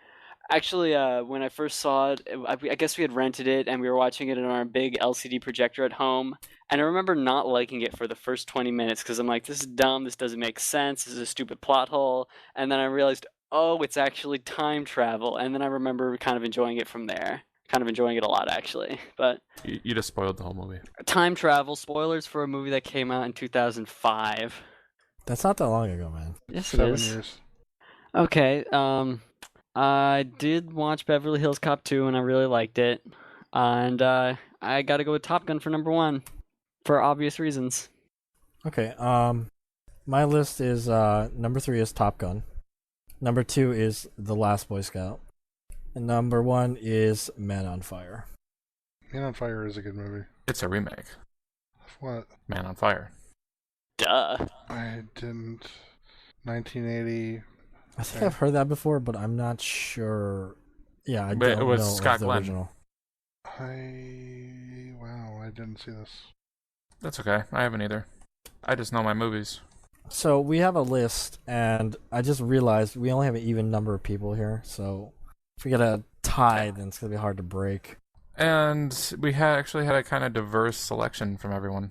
Actually, when I first saw it, I guess we had rented it and we were watching it on our big LCD projector at home. And I remember not liking it for the first 20 minutes because I'm like, this is dumb, this doesn't make sense, this is a stupid plot hole. And then I realized, oh, it's actually time travel. And then I remember kind of enjoying it from there. Kind of enjoying it a lot, actually. But You just spoiled the whole movie. time travel, spoilers for a movie that came out in 2005. That's not that long ago, man. Yes, it 7 is. years. Okay, I did watch Beverly Hills Cop 2 and I really liked it. And I gotta go with Top Gun for number one. For obvious reasons. Okay, my list is, number 3 is Top Gun. Number 2 is The Last Boy Scout. And number 1 is Man on Fire. Man on Fire is a good movie. It's a remake. What? Man on Fire. Duh. I didn't. 1980. I think I've heard that before, but I'm not sure. Yeah, I But it don't was know Scott of the Glenn. original. Wow, I didn't see this. That's okay. I haven't either. I just know my movies. So we have a list, and I just realized we only have an even number of people here. So if we get a tie, then it's gonna be hard to break. And we actually had a kind of diverse selection from everyone.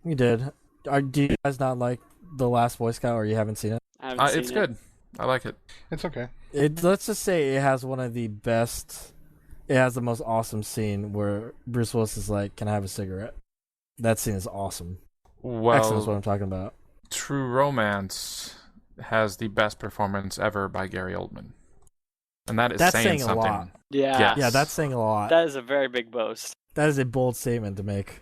We did. Do you guys not like The Last Boy Scout, or you haven't seen it? I haven't seen It's it. good. I like it. It's okay. Let's just say it has one of the best. It has the most awesome scene where Bruce Willis is like, "Can I have a cigarette?" That scene is awesome. Excellent is what Well, I'm talking about. True Romance has the best performance ever by Gary Oldman. And that is That's saying saying a something. lot. Yeah. Yes. Yeah, that's saying a lot. That is a very big boast. That is a bold statement to make.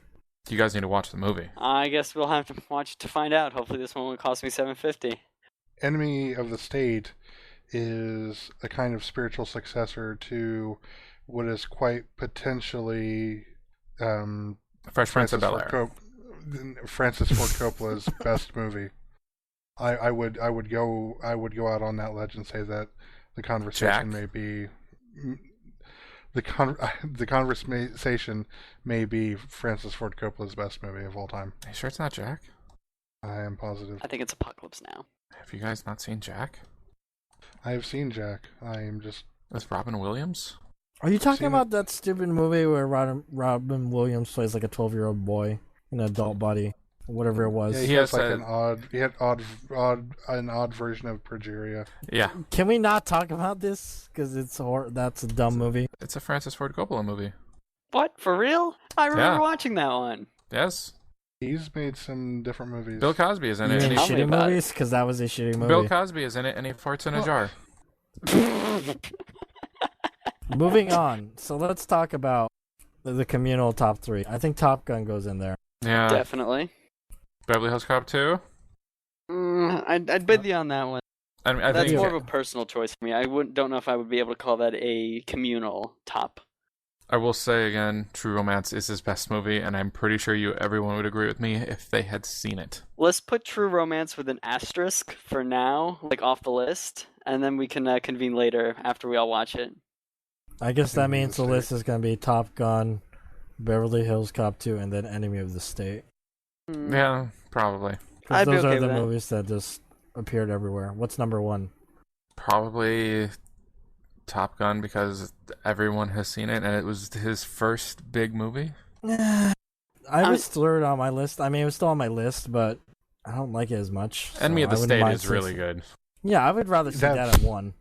You guys need to watch the movie. I guess we'll have to watch it to find out. Hopefully this one won't cost me $7.50. Enemy of the State is a kind of spiritual successor to what is quite potentially Fresh Prince of Bel-Air. Francis Ford Coppola's best movie. I would go out on that ledge and say that the conversation Jack? may be the conversation may be Francis Ford Coppola's best movie of all time. Are you sure it's not Jack? I am positive. I think it's Apocalypse Now. Have you guys not seen Jack? I have seen Jack. I am just With Robin Williams? Are you talking Seen about that stupid movie where Robin Williams plays like a 12-year-old boy in an adult body, whatever it was? yeah, He he has has like a- an odd version of Progeria. Yeah. Can we not talk about this? Because that's a dumb movie. It's a Francis Ford Coppola movie. What? For real? I remember Yeah. watching that one. Yes. He's made some different movies. Bill Cosby is in You it. mean And Tell me shitty about it. movies? Because that was a shitty movie. Bill Cosby is in it, and he farts in a Well- jar. Moving on. So let's talk about the communal top 3. I think Top Gun goes in there. Yeah. Definitely. Beverly Hills Cop 2? I'd bid you on that one. I That's think more of a personal choice for me. I don't know if I would be able to call that a communal top. I will say again, True Romance is his best movie, and I'm pretty sure everyone would agree with me if they had seen it. Let's put True Romance with an asterisk for now, like off the list, and then we can convene later after we all watch it. I guess that Enemy of means the the State. list is going to be Top Gun, Beverly Hills Cop 2, and then Enemy of the State. Hmm. Yeah, probably. 'Cause I'd be those okay are the with that. movies that just appeared everywhere. What's number 1? Probably Top Gun because everyone has seen it, and it was his first big movie. I was third on my list. I mean, it was still on my list, but I don't like it as much. so Enemy of I the wouldn't State mind is really six. good. Yeah, I would rather see that That's- at 1.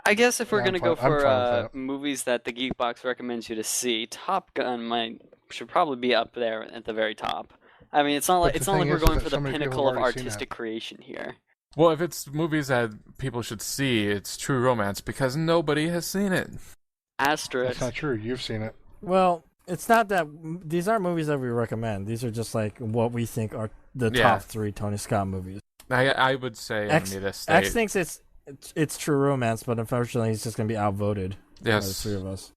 I guess if we're Yeah, gonna I'm go fine- I'm for fine with that. movies that the Geekbox recommends you to see, Top Gun should probably be up there at the very top. I mean, it's not like the we're thing is going that for so the many people pinnacle have of already seen artistic that. creation here. Well, if it's movies that people should see, it's True Romance because nobody has seen it. Asterisk. That's not true. You've seen it. Well, it's not that these aren't movies that we recommend. These are just like what we think are the Yeah. top 3 Tony Scott movies. I would say X, Enemy of the State. X thinks it's True Romance, but unfortunately, he's just gonna be outvoted by the Yes. 3 of us.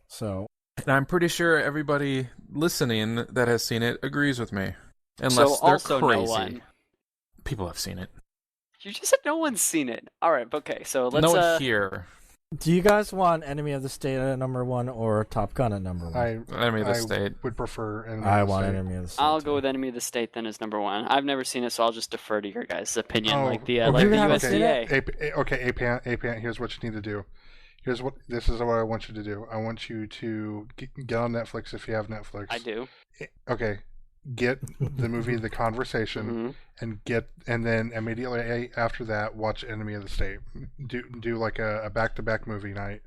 So And I'm pretty sure everybody listening that has seen it agrees with me. Unless So they're also crazy. no one. People have seen it. You just said no one's seen it. All right, okay. So let's. No one here. do you guys want Enemy of the State at number 1 or Top Gun at number 1? Enemy of the I State. would prefer Enemy I of the want State. Enemy of the State. I'll too. go with Enemy of the State then as number 1. I've never seen it, so I'll just defer to your guys' opinion, Oh, like the okay. You haven't seen USDA. Okay, Apant, here's what you need to do. This is what I want you to do. I want you to get on Netflix if you have Netflix. I do. Okay, get the movie The Conversation, Mhm. and then immediately after that, watch Enemy of the State. Do like a back-to-back movie night,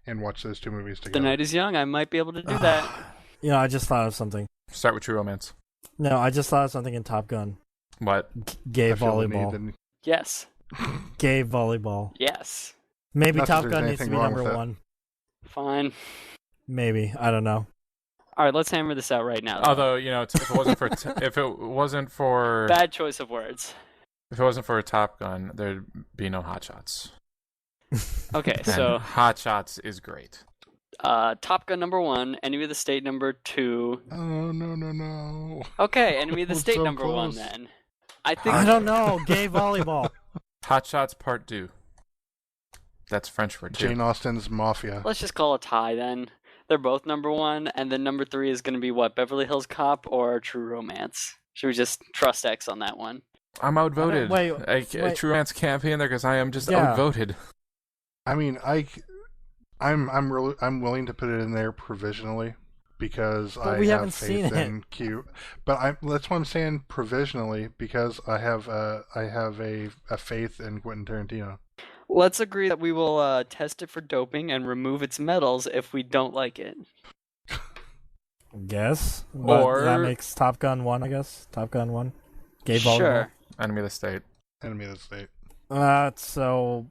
and watch those 2 movies The together. night is young. I might be able to do that. You know, I just thought of something. Start with True Romance. No, I just thought of something in Top Gun. What? Gay I feel the need volleyball. Yes. Gay volleyball. Yes. Maybe Not that Top there's Gun needs to anything be wrong number with that. 1. Fine. Maybe. I don't know. All right, let's hammer this out right now. Although, if it wasn't for Bad choice of words. if it wasn't for a Top Gun, there'd be no Hot Shots. Okay, And so Hot Shots is great. Top Gun number 1, Enemy of the State number 2. Oh no! Okay, Enemy of the We're State so number 1 close. then. I think I don't know. Gay volleyball. Hot Shots Part 2. That's French for 2. Jane Austen's Mafia. let's just call a tie then. They're both number 1, and then number 3 is going to be what? Beverly Hills Cop or True Romance? Should we just trust X on that one? I'm outvoted. Wait. True Romance can't be in there because I am just Yeah. outvoted. I mean, I'm willing to put it in there provisionally because But I we have haven't faith seen it. in Q. But that's what I'm saying provisionally because I have a faith in Quentin Tarantino. Let's agree that we will test it for doping and remove its medals if we don't like it. Guess. But Or- that makes Top Gun 1, I guess. Top Gun 1. Gay volleyball. Sure. Enemy of the State. Enemy of the State. So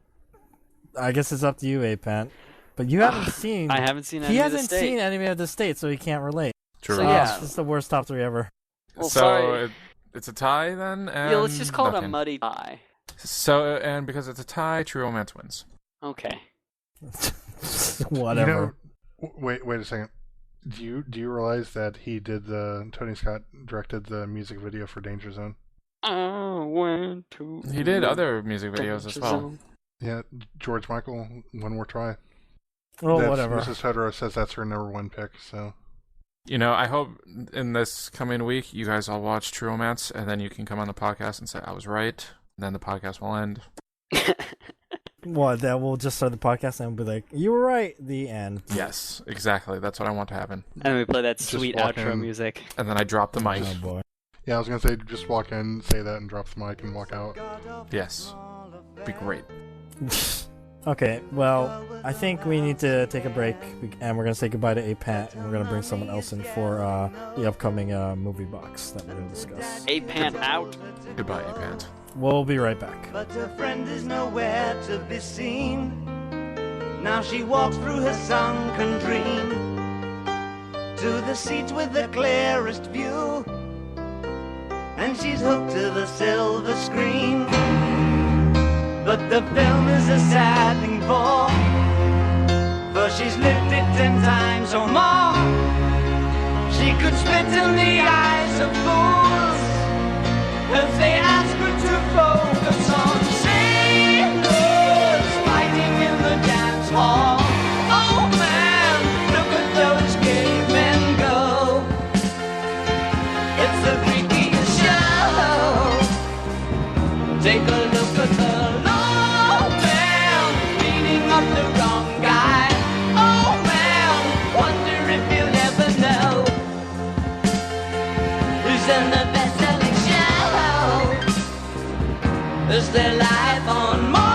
I guess it's up to you, Apant. But you haven't seen. I haven't seen He Enemy of the hasn't State. seen Enemy of the State, so he can't relate. True So, Romance. yeah. This is the worst top 3 ever. Well, So sorry. it's a tie then? And Yeah, let's just call it a nothing. muddy tie. So, and because it's a tie, True Romance wins. Okay. Whatever. Wait a second. Do you realize that Tony Scott directed the music video for Danger Zone? I went to. He did other music videos as well. Yeah, George Michael, One More Try. Well, whatever. Mrs. Totoro says that's her number 1 pick. So I hope in this coming week you guys all watch True Romance, and then you can come on the podcast and say I was right. Then the podcast will end. What? That we'll just start the podcast and we'll be like, "You were right." The end. Yes, exactly. That's what I want to happen. And we play that Just sweet walk outro in. music. And then I drop the mic. Oh boy. yeah, I was gonna say just walk in, say that, and drop the mic and walk out. Yes, be great. Okay. Well, I think we need to take a break, and we're gonna say goodbye to Apant, and we're gonna bring someone else in for the upcoming movie box that we're gonna discuss. 8-pan out. Goodbye, Apant. We'll be right back. But her friend is nowhere to be seen. Now she walks through her sunken dream to the seat with the clearest view, and she's hooked to the silver screen. But the film is a sad thing for she's lived it 10 times or more. She could spit in the eyes of fools if they ask her to focus on sailors fighting in the dance hall. Oh man, look at those cavemen go. It's the freakiest show. Take a look at the low man beating up the wrong guy. Oh man, wonder if you'll ever know who's in the best-selling show. Is there life on Mars?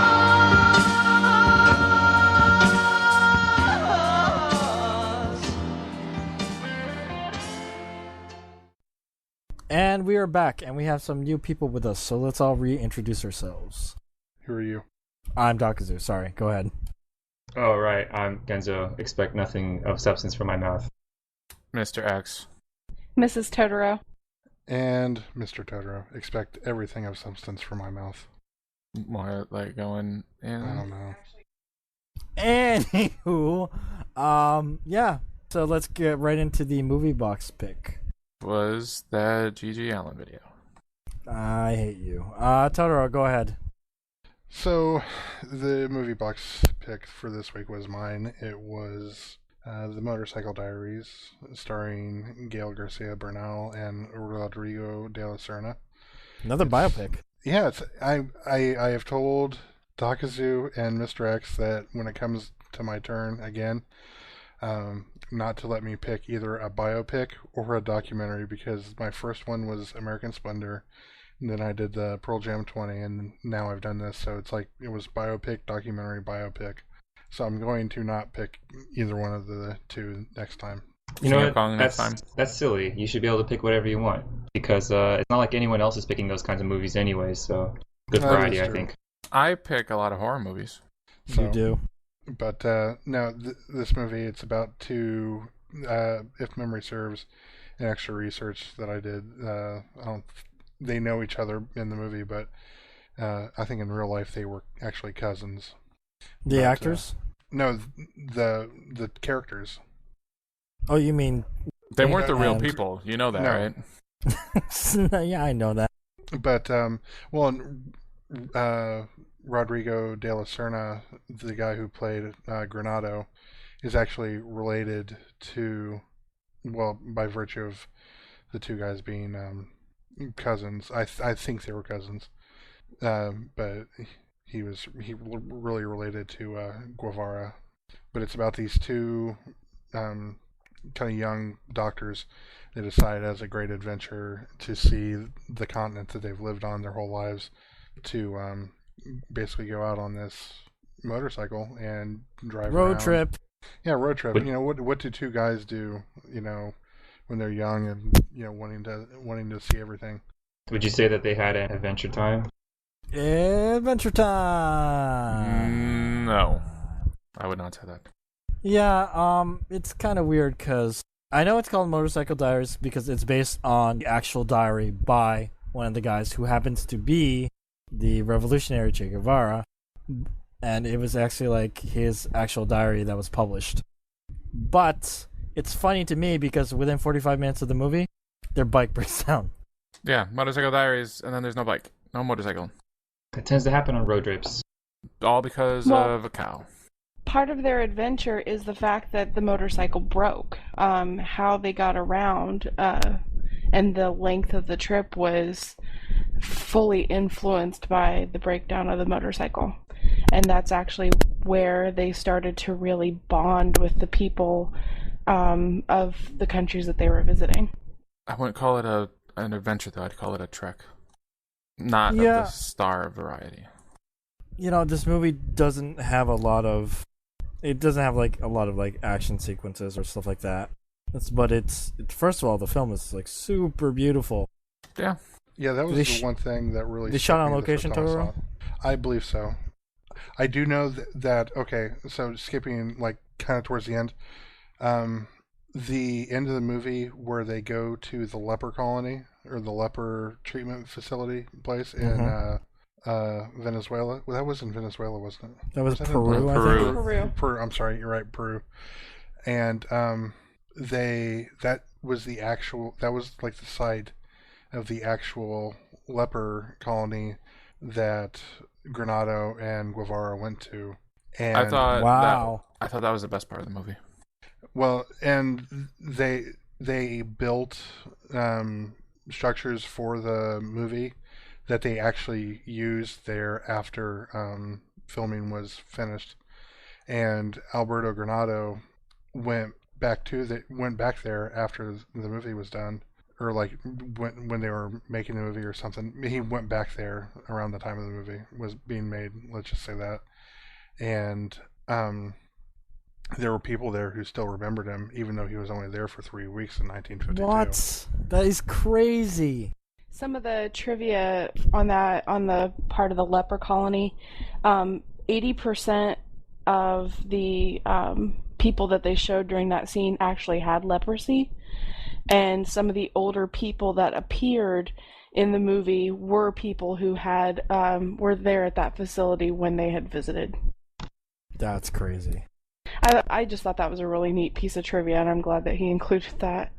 And we are back, and we have some new people with us, so let's all reintroduce ourselves. Who are you? I'm Dakazu, sorry, go ahead. Oh, right. I'm Kenzo. Expect nothing of substance from my mouth. Mr. X. Mrs. Totoro. And Mr. Totoro. Expect everything of substance from my mouth. More like going in. I don't know. Anywho, yeah, so let's get right into the movie box pick. Was that G.G. Allen video? I hate you. Totoro, go ahead. So, the movie box pick for this week was mine. It was The Motorcycle Diaries, starring Gael Garcia Bernal and Rodrigo de la Serna. Another biopic. Yeah, I have told Dakazu and Mr. X that when it comes to my turn again, not to let me pick either a biopic or a documentary, because my first one was American Splendor, and then I did the Pearl Jam 20, and now I've done this, so it's like it was biopic, documentary, biopic. So I'm going to not pick either one of the two next time. You know Sing a song next what? time. That's silly. You should be able to pick whatever you want, because it's not like anyone else is picking those kinds of movies anyway, so good That variety, is I true. think. I pick a lot of horror movies. So, You do. But no, this movie, it's about two, if memory serves, an extra research that I did. They know each other in the movie, but I think in real life they were actually cousins. The But, actors? No, the characters. Oh, you mean... They weren't the real And- people. You know that, No. right? Yeah, I know that. But Rodrigo de la Serna, the guy who played Granado, is actually related to, well, by virtue of the two guys being cousins. I think they were cousins, but he really related to Guevara. But it's about these two kind of young doctors. They decide as a great adventure to see the continent that they've lived on their whole lives, to basically go out on this motorcycle and drive Road around. trip. Yeah, road trip. But- You know, what do two guys do? You know, when they're young and wanting to see everything. Would you say that they had an adventure time? Adventure time! No. I would not say that. Yeah, it's kind of weird because I know it's called Motorcycle Diaries because it's based on the actual diary by one of the guys who happens to be the revolutionary Che Guevara, and it was actually like his actual diary that was published. But it's funny to me because within 45 minutes of the movie, their bike breaks down. Yeah, Motorcycle Diaries, and then there's no bike. No motorcycle. It tends to happen on road trips. All because Well- of a cow. Part of their adventure is the fact that the motorcycle broke. How they got around and the length of the trip was fully influenced by the breakdown of the motorcycle. And that's actually where they started to really bond with the people of the countries that they were visiting. I wouldn't call it an adventure, though. I'd call it a trek. Not Yeah. of the star variety. You know, this movie doesn't have a lot of action sequences or stuff like that. But it's first of all, the film is like super beautiful. Yeah. Yeah, that was They the one thing that really. they struck shot on me the first location, time I Totoro? saw it. I believe so. I do know that. Okay, so skipping like kind of towards the end, the end of the movie where they go to the leper colony or the leper treatment facility place in Venezuela. Well, that was in Venezuela, wasn't it? That was Was that in Peru, I Peru? think. Peru. Peru. I'm sorry, you're right, Peru. And that was like the site of the actual leper colony that Granado and Guevara went to. And I thought Wow. that was the best part of the movie. well, and they built structures for the movie that they actually used there after filming was finished. And Alberto Granado went back there after the movie was done, or like when they were making the movie or something. He went back there around the time of the movie was being made. Let's just say that. And there were people there who still remembered him, even though he was only there for 3 weeks in 1952. What? That is crazy. Some of the trivia on the part of the leper colony, 80% of the people that they showed during that scene actually had leprosy, and some of the older people that appeared in the movie were people who had were there at that facility when they had visited. That's crazy. I just thought that was a really neat piece of trivia, and I'm glad that he included that.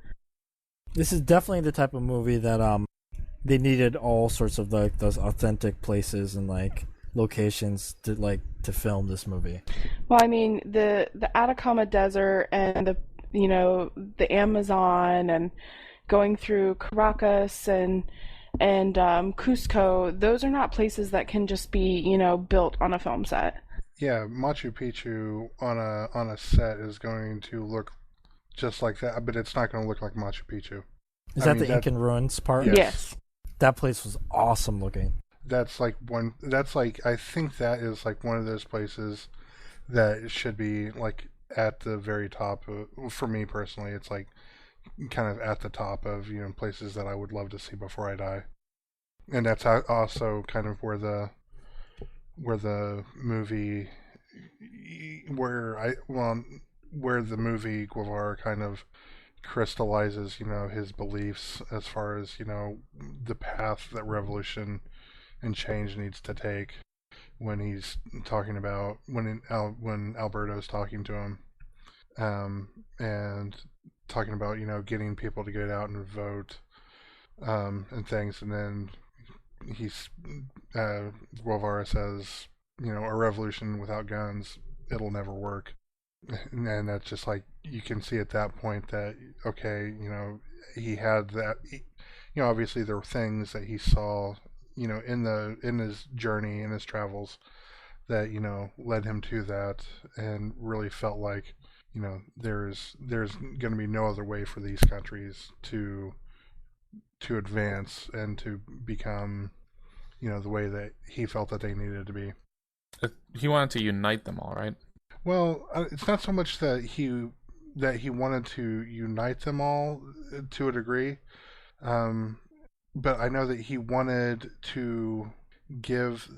This is definitely the type of movie that they needed all sorts of like those authentic places and like locations to film this movie. Well, I mean, the Atacama Desert and the Amazon and going through Caracas and Cusco, those are not places that can just be built on a film set. Yeah, Machu Picchu on a set is going to look just like that, but it's not going to look like Machu Picchu. Is that the Incan ruins part? Yes. That place was awesome looking. That's like I think that is like one of those places that should be like at the very top for me personally. It's like kind of at the top of places that I would love to see before I die. And that's also kind of where the movie where the movie Guevara kind of crystallizes his beliefs as far as the path that revolution and change needs to take, when he's talking about when Alberto's talking to him and talking about getting people to get out and vote and things, and then Guevara says a revolution without guns, it'll never work. And that's just like, you can see at that point that, okay, he had that, obviously there were things that he saw, in his journey, in his travels, that, led him to that, and really felt like, there's going to be no other way for these countries to advance and to become, the way that he felt that they needed to be. He wanted to unite them all, right? Well, it's not so much that he wanted to unite them all to a degree, but I know that he wanted to give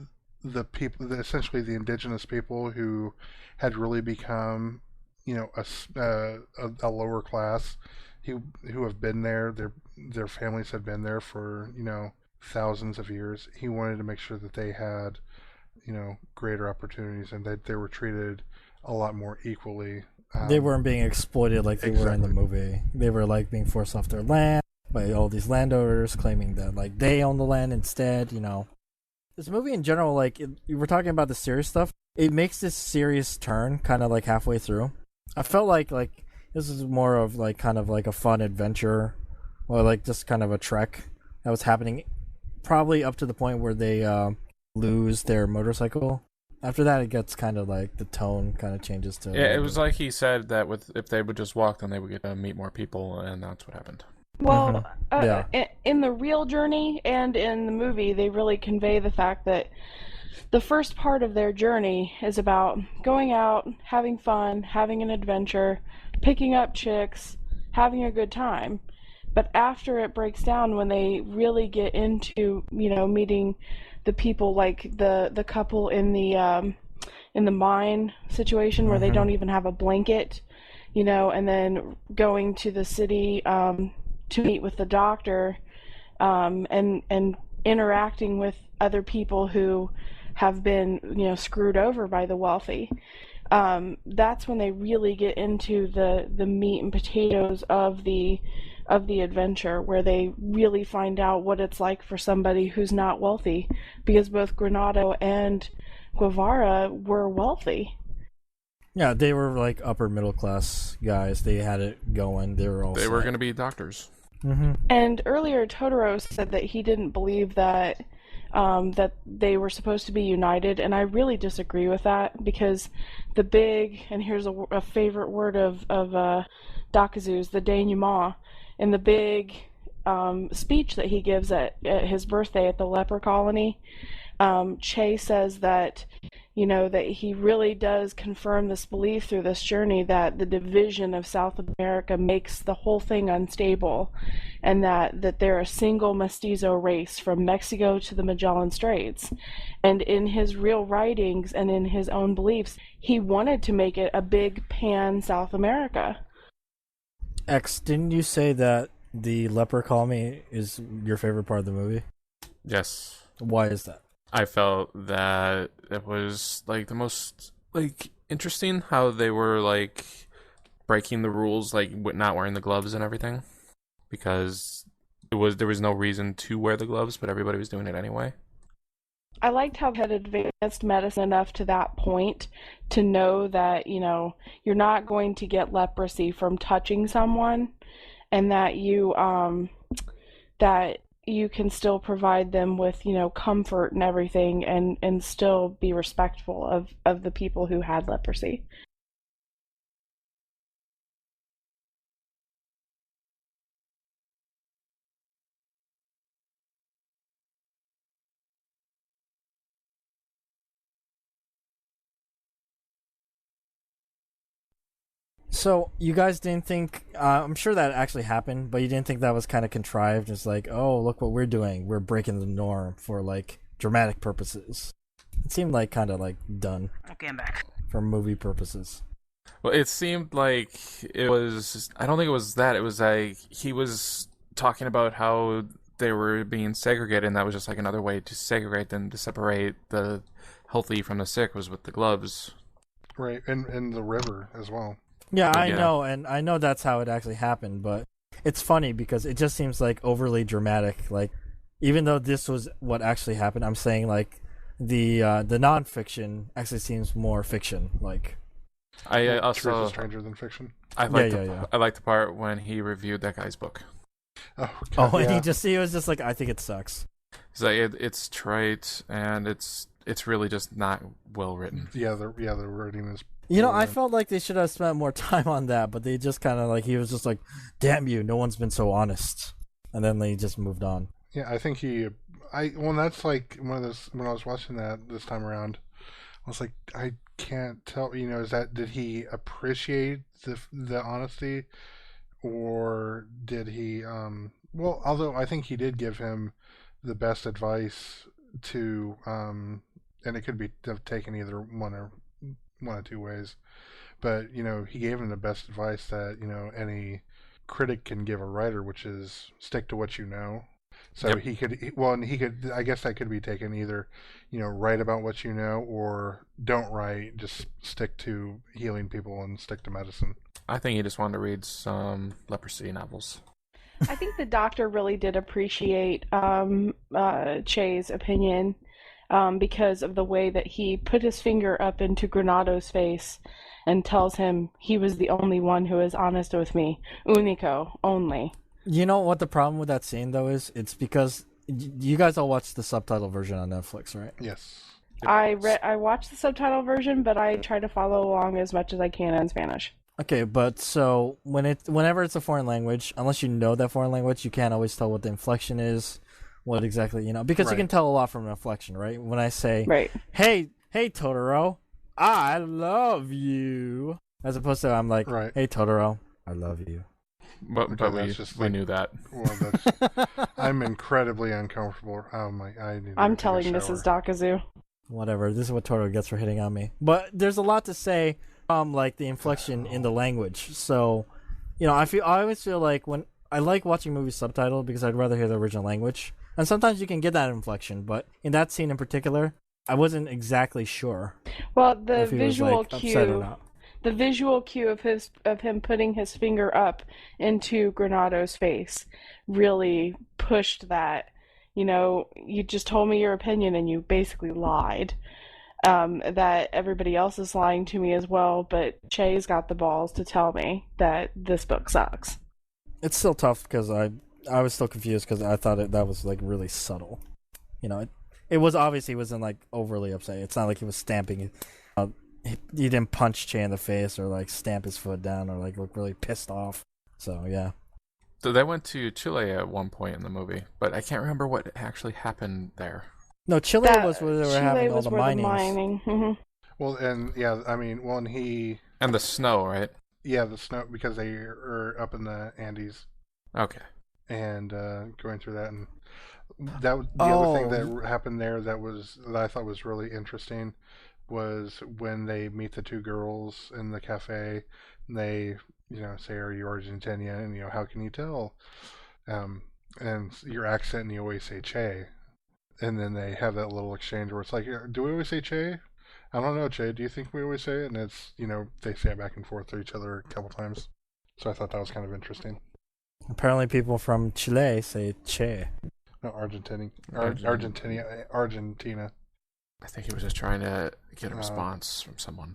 the people, essentially the indigenous people who had really become, a lower class, who have been there, their families had been there for thousands of years. He wanted to make sure that they had greater opportunities and that they were treated a lot more equally. They weren't being exploited like they were in the movie. They were like being forced off their land by all these landowners claiming that like they own the land instead. This movie in general, like we're talking about the serious stuff, it makes this serious turn kind of like halfway through. I felt like this is more of like kind of like a fun adventure, or like just kind of a trek that was happening, probably up to the point where they lose their motorcycle. After that, it gets kind of like the tone kind of changes to. Yeah, it was like he said that if they would just walk, then they would get to meet more people, and that's what happened. Well, in the real journey and in the movie, they really convey the fact that the first part of their journey is about going out, having fun, having an adventure, picking up chicks, having a good time. But after it breaks down, when they really get into, meeting the people, like the couple in the mine situation where they don't even have a blanket, and then going to the city to meet with the doctor, and interacting with other people who have been, screwed over by the wealthy. That's when they really get into the meat and potatoes of the adventure, where they really find out what it's like for somebody who's not wealthy, because both Granado and Guevara were wealthy. Yeah, they were like upper middle class guys. They had it going. They were going to be doctors. Mm-hmm. And earlier, Totoro said that he didn't believe that that they were supposed to be united, and I really disagree with that, because the big, and here's a favorite word of Dakazu's, the denouement, in the big speech that he gives at his birthday at the leper colony, Che says that, that he really does confirm this belief through this journey that the division of South America makes the whole thing unstable, and that they're a single mestizo race from Mexico to the Magellan Straits. And in his real writings and in his own beliefs, he wanted to make it a big pan South America. X, didn't you say that the leper colony is your favorite part of the movie? Yes. Why is that? I felt that it was like the most interesting how they were like breaking the rules, like not wearing the gloves and everything, because there was no reason to wear the gloves, but everybody was doing it anyway. I liked how they had advanced medicine enough to that point to know that, you're not going to get leprosy from touching someone, and that you can still provide them with, comfort and everything, and still be respectful of the people who had leprosy. So, you guys didn't think, I'm sure that actually happened, but you didn't think that was kind of contrived? It's like, oh, look what we're doing. We're breaking the norm for, dramatic purposes. It seemed kind of done. Okay, I'm back. For movie purposes. Well, it seemed like it was, I don't think it was that. It was like he was talking about how they were being segregated, and that was just another way to segregate them, to separate the healthy from the sick, was with the gloves. Right, and the river as well. Yeah, I know, and I know that's how it actually happened, but it's funny because it just seems overly dramatic. Even though this was what actually happened, I'm saying the non-fiction actually seems more fiction. I also Truth is stranger than fiction. I like the part when he reviewed that guy's book. And he was just I think it sucks. He's like, it's trite and it's really just not well written. Yeah, the writing is. I felt like they should have spent more time on that, but they just kind of he was just damn you, no one's been so honest. And then they just moved on. Yeah, I think that's one of those, when I was watching that this time around, I was like, I can't tell, did he appreciate the honesty, or did he, although I think he did give him the best advice to, and it could be taken either one of two ways, but he gave him the best advice that any critic can give a writer, which is stick to what you know. So yep. he could, I guess that could be taken either write about what you know, or don't write, just stick to healing people and stick to medicine. I think he just wanted to read some leprosy novels. I think the doctor really did appreciate Che's opinion, because of the way that he put his finger up into Granado's face and tells him he was the only one who is honest with me. Unico, only. You know what the problem with that scene, though, is? It's because you guys all watched the subtitle version on Netflix, right? Yes. I watched the subtitle version, but I try to follow along as much as I can in Spanish. Okay, but so whenever it's a foreign language, unless you know that foreign language, you can't always tell what the inflection is, what exactly, because right. You can tell a lot from an inflection, right? When I say, right. hey Totoro, I love you, as opposed to I'm like, right. Hey Totoro, I love you. But we knew that. Well, I'm incredibly uncomfortable. I'm telling Mrs. Dakazu. Whatever. This is what Totoro gets for hitting on me. But there's a lot to say from the inflection in the language. So, I always feel like when I like watching movies subtitled because I'd rather hear the original language. And sometimes you can get that inflection, but in that scene in particular, I wasn't exactly sure. Well, the visual cue. The visual cue of him putting his finger up into Granado's face really pushed that. You just told me your opinion and you basically lied. That everybody else is lying to me as well, but Che's got the balls to tell me that this book sucks. It's still tough because I was still confused because I thought that was really subtle. It was obvious he wasn't overly upset. It's not like he was stamping. He didn't punch Che in the face or stamp his foot down or look really pissed off. So yeah. So they went to Chile at one point in the movie, but I can't remember what actually happened there. No, Chile was where they were having all the mining. Mm-hmm. Well, and yeah, I mean, well, and And the snow, right? yeah, the snow, because they are up in the Andes Okay. and going through that, and the other thing that happened there that I thought was really interesting was when they meet the two girls in the cafe, and they say, "Are you Argentinian?" And how can you tell? And your accent, and you always say "Che," and then they have that little exchange where it's like, "Do we always say Che? I don't know, Che. Do you think we always say it?" And it's they say it back and forth to each other a couple times. So I thought that was kind of interesting. Apparently, people from Chile say Che. No, Argentina. I think he was just trying to get a response from someone.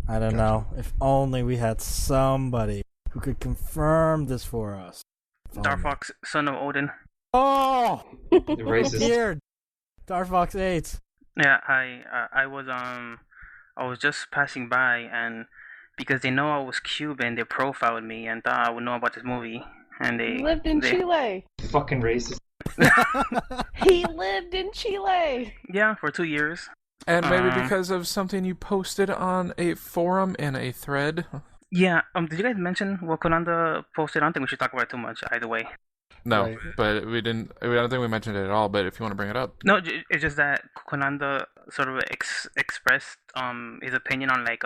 I don't know. If only we had somebody who could confirm this for us. Darfox, son of Odin. Oh! The racist. Here! Darfox 8. Yeah, I was just passing by, and because they know I was Cuban, they profiled me and thought I would know about this movie. And they lived in Chile. Fucking racist. He lived in Chile. Yeah, for 2 years. And maybe because of something you posted on a forum in a thread. Yeah. Did you guys mention what Konanda posted? I don't think we should talk about it too much. Either way. No, Right. but we didn't. I don't think we mentioned it at all. But if you want to bring it up, No, it's just that Konanda sort of expressed his opinion on like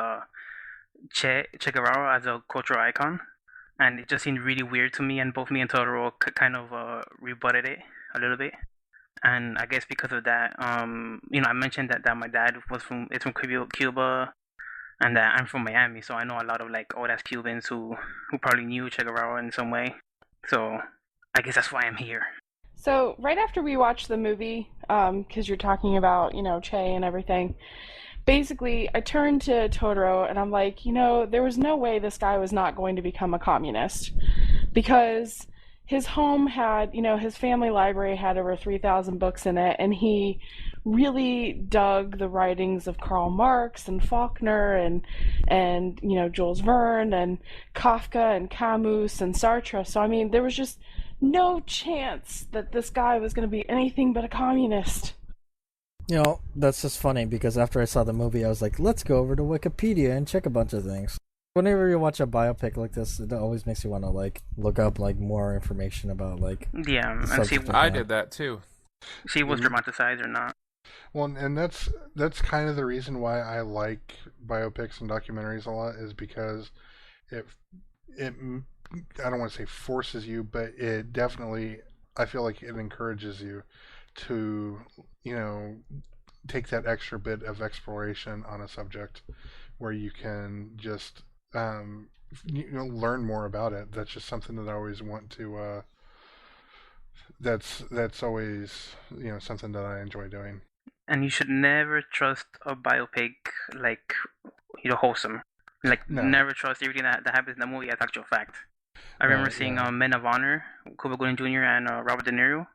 Che Guevara as a cultural icon, and it just seemed really weird to me. And both me and Totoro kind of rebutted it a little bit. And I guess because of that, I mentioned that my dad is from Cuba, and that I'm from Miami, so I know a lot of like old ass Cubans who probably knew Che Guevara in some way. So I guess that's why I'm here. So right after we watched the movie, because you're talking about Che and everything, basically I turned to Totoro and I'm like, there was no way this guy was not going to become a communist, because his home had, his family library had over 3,000 books in it, and he really dug the writings of Karl Marx and Faulkner and Jules Verne and Kafka and Camus and Sartre. So I mean, there was just no chance that this guy was going to be anything but a communist. That's just funny, because after I saw the movie, I was like, let's go over to Wikipedia and check a bunch of things. Whenever you watch a biopic like this, it always makes you want to look up more information about yeah, and see. I did that too. See was dramatized or not. Well, and that's kind of the reason why I like biopics and documentaries a lot, is because it I don't want to say forces you, but it definitely, I feel like it encourages you to take that extra bit of exploration on a subject where you can just learn more about it. That's just something that I always want to that's always something that I enjoy doing. And you should never trust a biopic wholesome. No. Never trust everything that happens in the movie as actual fact. I remember seeing Men of Honor, Cuba Gooding Jr. and Robert De Niro,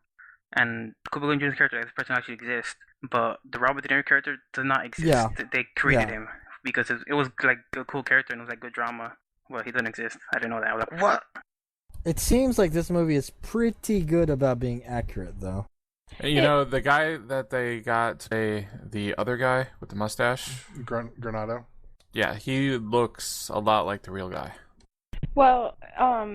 and Cuba Gooding Jr.'s character, this person actually exists, but the Robert De Niro character does not exist. Yeah. They created him because it was like a cool character and it was like good drama. Well, he doesn't exist. I didn't know that. I was like, what? It seems like this movie is pretty good about being accurate, though. The guy that they got today, the other guy with the mustache, Granado. Yeah, he looks a lot like the real guy. Well,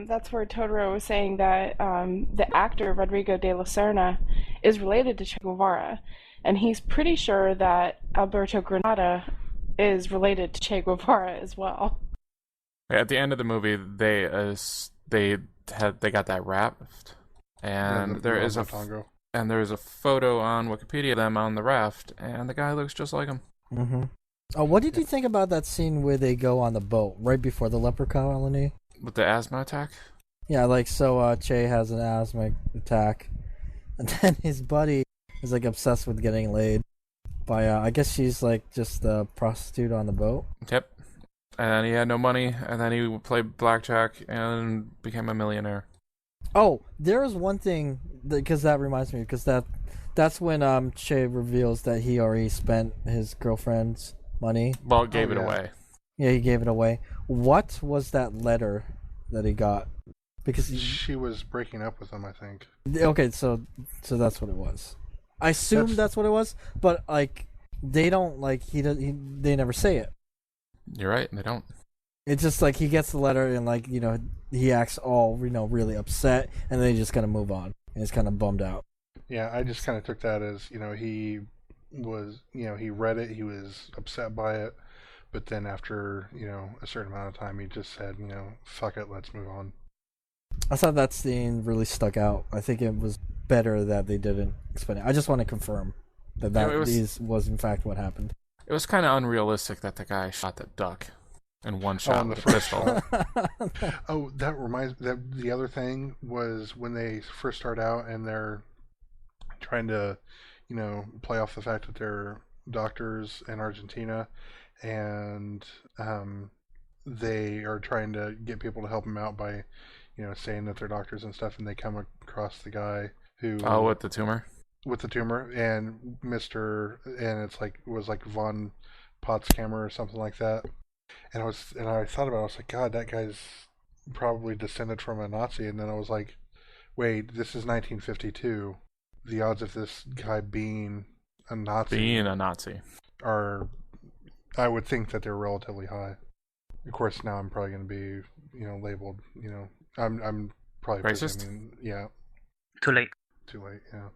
that's where Totoro was saying that the actor Rodrigo de la Serna is related to Che Guevara, and he's pretty sure that Alberto Granada is related to Che Guevara as well. At the end of the movie, they got that raft, and there is a photo on Wikipedia of them on the raft, and the guy looks just like him. Mm-hmm. Oh, what did you think about that scene where they go on the boat right before the leper colony? With the asthma attack? Yeah, Che has an asthma attack, and then his buddy is obsessed with getting laid by I guess she's just a prostitute on the boat. Yep. And he had no money, and then he played blackjack and became a millionaire. Oh, there is one thing, because that reminds me, because that's when Che reveals that he already spent his girlfriend's money. Well, gave it away. Yeah, he gave it away. What was that letter that he got? Because she was breaking up with him, I think. Okay, so that's what it was. I assume that's what it was, but like they don't like they never say it. You're right. They don't. It's just like he gets the letter and like he acts all really upset, and then he just kind of move on and he's kind of bummed out. Yeah, I just kind of took that as he was he read it, he was upset by it, but then after a certain amount of time, he just said fuck it, let's move on. I thought that scene really stuck out. I think it was better that they didn't explain it. I just want to confirm that was in fact what happened. It was kind of unrealistic that the guy shot that duck in one shot with a pistol. Oh, that reminds me. The other thing was when they first start out and they're trying to, play off the fact that they're doctors in Argentina, and they are trying to get people to help them out by, saying that they're doctors and stuff, and they come across the guy who with the tumor. With the tumor, and it was like Von Potskammer or something like that. And I thought about it, I was like, God, that guy's probably descended from a Nazi. And then I was like, wait, this is 1952. The odds of this guy being a Nazi are, I would think that they're relatively high. Of course, now I'm probably going to be, labeled, I'm probably racist. Yeah. Too late, yeah.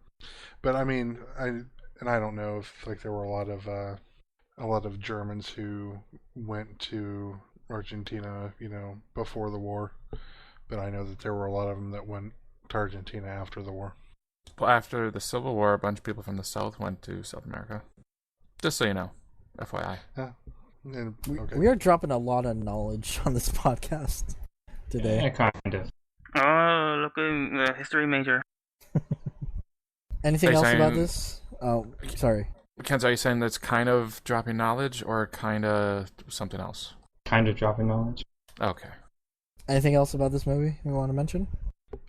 But I mean, I don't know if like there were a lot of Germans who went to Argentina, before the war. But I know that there were a lot of them that went to Argentina after the war. Well, after the Civil War, a bunch of people from the South went to South America. Just so you know, FYI. Yeah. Okay. We are dropping a lot of knowledge on this podcast today. Yeah, kind of. Oh, look at the history major. Anything else about this? Oh, sorry. Kenzo, are you saying that's kind of dropping knowledge or kind of something else? Kind of dropping knowledge. Okay. Anything else about this movie we want to mention?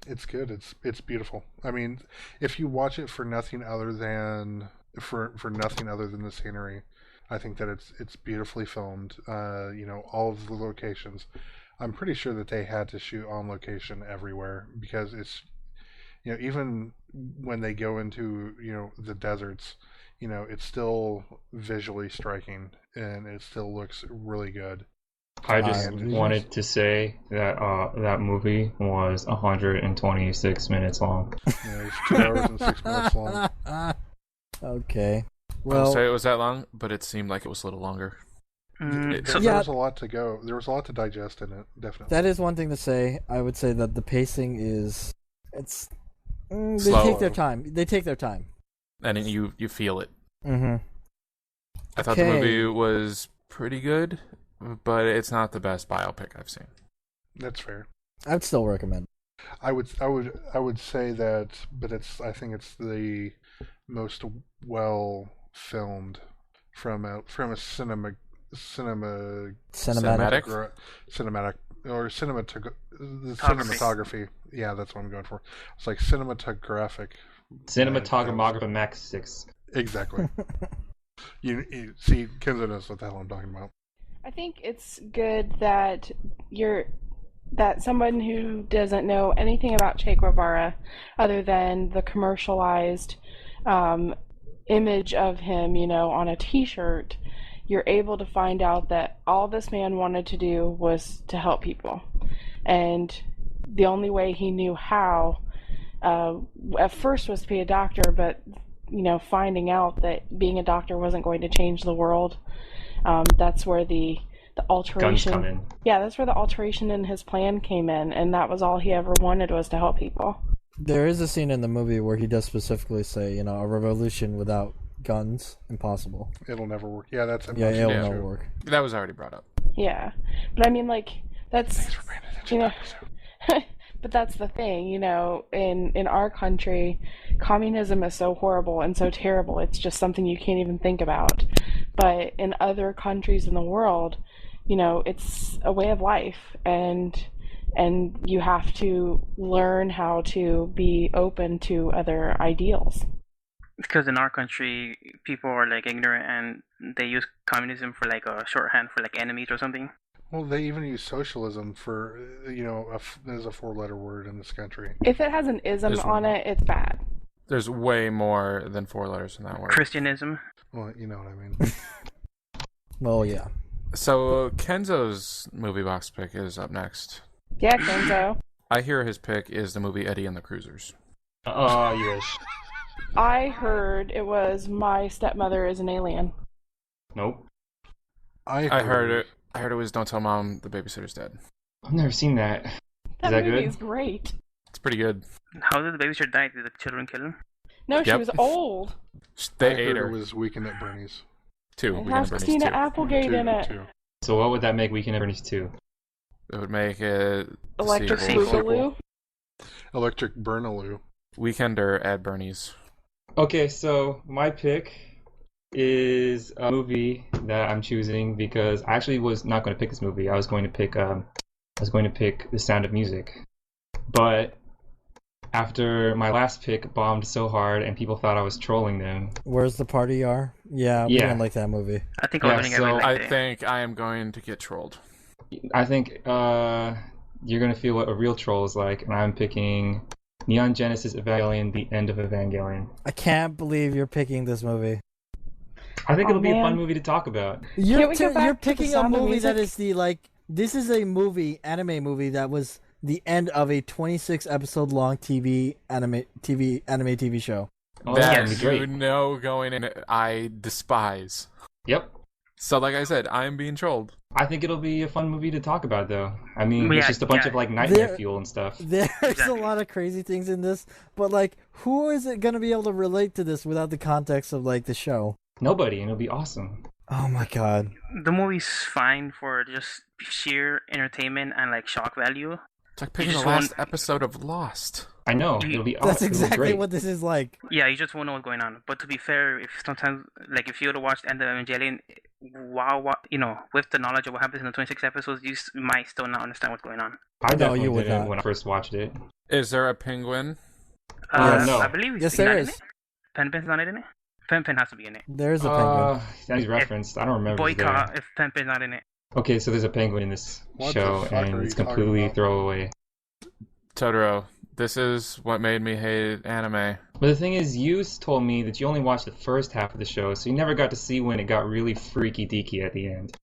It's good. It's beautiful. I mean, if you watch it for nothing other than the scenery, I think that it's beautifully filmed. All of the locations. I'm pretty sure that they had to shoot on location everywhere because it's even when they go into the deserts, it's still visually striking and it still looks really good. I just wanted to say that that movie was 126 minutes long. Yeah, it's 2 hours and 6 minutes long. Okay. Well, I'll say it was that long, but it seemed like it was a little longer. There was a lot to go. There was a lot to digest in it, definitely. That is one thing to say. I would say that the pacing is they slow. take their time. They take their time. And you feel it. Mm-hmm. I thought the movie was pretty good, but it's not the best biopic I've seen. That's fair. I'd still recommend. I would say that, but I think it's the most well filmed from a cinematic or cinematography. Yeah, that's what I'm going for. It's like cinematographic. Cinematography Max 6. Exactly. you see, Kenzo knows what the hell I'm talking about. I think it's good that someone who doesn't know anything about Che Guevara other than the commercialized image of him, on a t-shirt, you're able to find out that all this man wanted to do was to help people. And the only way he knew how, at first, was to be a doctor, but, finding out that being a doctor wasn't going to change the world, that's where the alteration... Guns come in. Yeah, that's where the alteration in his plan came in, and that was all he ever wanted, was to help people. There is a scene in the movie where he does specifically say, a revolution without guns, impossible. It'll never work. Yeah, that's impossible. Yeah, it'll never work. That was already brought up. Yeah. But I mean, that's... Thanks for paying attention. But that's the thing, in our country, communism is so horrible and so terrible, it's just something you can't even think about. But in other countries in the world, it's a way of life, and you have to learn how to be open to other ideals. Because in our country, people are ignorant and they use communism for a shorthand for enemies or something. Well, they even use socialism for, as a 4-letter word in this country. If it has an ism on it, it's bad. There's way more than 4 letters in that word. Christianism. Well, you know what I mean. Well, yeah. So Kenzo's movie box pick is up next. Yeah, Kenzo. I hear his pick is the movie Eddie and the Cruisers. Oh, you wish. I heard it was My Stepmother is an Alien. Nope. I heard it. I heard it was Don't Tell Mom the Babysitter's Dead. I've never seen that. That that movie good? is great. It's pretty good. How did the babysitter die? Did the children kill him? No, she Yep. was old. They I ate heard her. it was Weekend at Bernie's. 2. It Weekend has at Bernie's Christina 2. Applegate in it. Two. So what would that make Weekend at Bernie's 2? It would make it the Electric sequel. Boogaloo. Electric Burnaloo. Weekender at Bernie's. Okay, so my pick is a movie that I'm choosing because I actually was not going to pick this movie. I was going to pick The Sound of Music. But after my last pick bombed so hard and people thought I was trolling them. Where's the Party Are? Yeah, we Yeah. didn't like that movie. I think Yeah, I was so like I it. think I am going to get trolled. I think you're going to feel what a real troll is like, and I'm picking Neon Genesis Evangelion, The End of Evangelion. I can't believe you're picking this movie. I think Oh, it'll be a fun man. movie to talk about. Can't we go back You're to The picking a Sound of movie that Music? is the this is a anime movie that was the end of a 26 episode long TV show. Oh, that's gonna That be great. you know going in, I despise. Yep. So, like I said, I'm being trolled. I think it'll be a fun movie to talk about, though. I mean, Yeah, it's just a bunch yeah. of like nightmare There- fuel and stuff. There's Exactly. a lot of crazy things in this, but who is it gonna be able to relate to this without the context of the show? Nobody, and it'll be awesome. Oh my god. The movie's fine for just sheer entertainment and shock value. It's like picking the just last want- episode of Lost. I know You- it'll be That's awesome. exactly great. what this is like. Yeah, you just won't know what's going on. But to be fair, if sometimes if you were to watch the End of Evangelion, with the knowledge of what happens in the 26 episodes, you might still not understand what's going on. I definitely you would didn't not. when I first watched it. Is there a penguin? No. I believe Yes, he's there not is. in it. Pen's not in it. Pen has to be in it. There's a penguin. That he's referenced. I don't remember. if he's there. Boycott if Pen's not in it. Okay, so there's a penguin in this What show, the fuck and are it's you talking completely about? throwaway. Totoro. This is what made me hate anime. But the thing is, you told me that you only watched the first half of the show, so you never got to see when it got really freaky deaky at the end.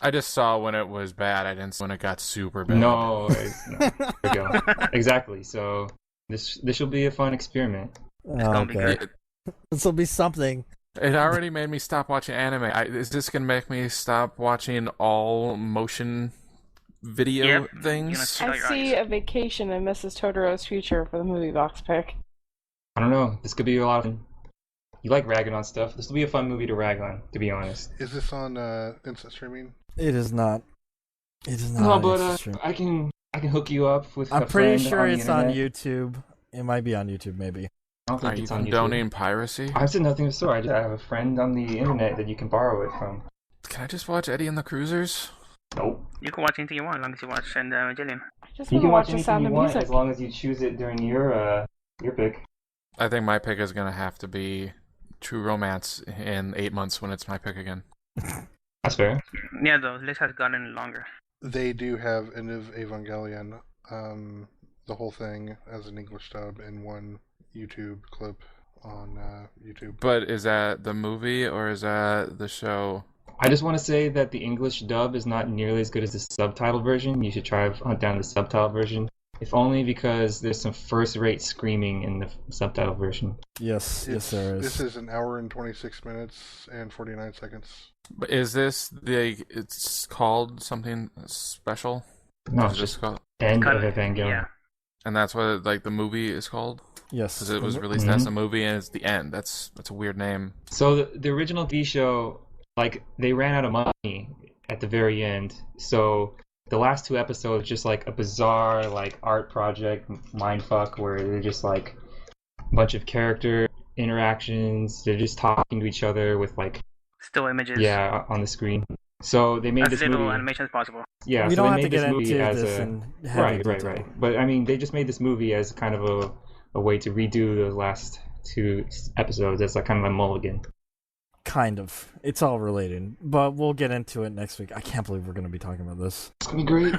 I just saw when it was bad. I didn't see when it got super bad. No, there we go. Exactly. So this will be a fun experiment. gonna be Okay. good. This will be something. It already made me stop watching anime. Is this gonna make me stop watching all motion video Yep. things? You know, I see a vacation in Mrs. Totoro's future for the movie box pick. I don't know. This could be a lot of fun. You like ragging on stuff. This will be a fun movie to rag on, to be honest. Is this on instant streaming? It is not. It is not. No, but It's true. I can hook you up with. I'm a pretty friend sure on the it's on internet. YouTube. It might be on YouTube, maybe. I don't think Are you it's on YouTube. condoning piracy? I've said nothing of the sort. I just have a friend on the internet that you can borrow it from. Can I just watch Eddie and the Cruisers? Nope. You can watch anything you want as long as you watch End of Evangelion. I just You want to can watch watch The anything Sound you of want Music. as long as you choose it during your pick. I think my pick is gonna have to be True Romance in 8 months when it's my pick again. That's fair. Yeah, the list has gotten longer. They do have End of Evangelion, the whole thing as an English dub in one YouTube clip on YouTube. But is that the movie or is that the show? I just want to say that the English dub is not nearly as good as the subtitled version. You should try to hunt down the subtitled version. If only because there's some first-rate screaming in the subtitle version. Yes, yes, there is. This is an hour and 26 minutes and 49 seconds. But is this it's called something special? No, Or it's is it just called, End of Cut- Evangelion. Yeah. and that's what the movie is called? Yes. Because it was released as a movie and it's the end. That's a weird name. So the original TV show, they ran out of money at the very end. So the last 2 episodes just a bizarre art project mindfuck where they're just a bunch of character interactions. They're just talking to each other with Still images. on the screen. So they made As this little movie. animation as possible. Yeah, we so don't they have to made this get movie into as this a in heavy detail. right. But I mean, they just made this movie as kind of a way to redo those last 2 episodes as kind of a mulligan. Kind of. It's all related. But we'll get into it next week. I can't believe we're going to be talking about this. It's gonna be great.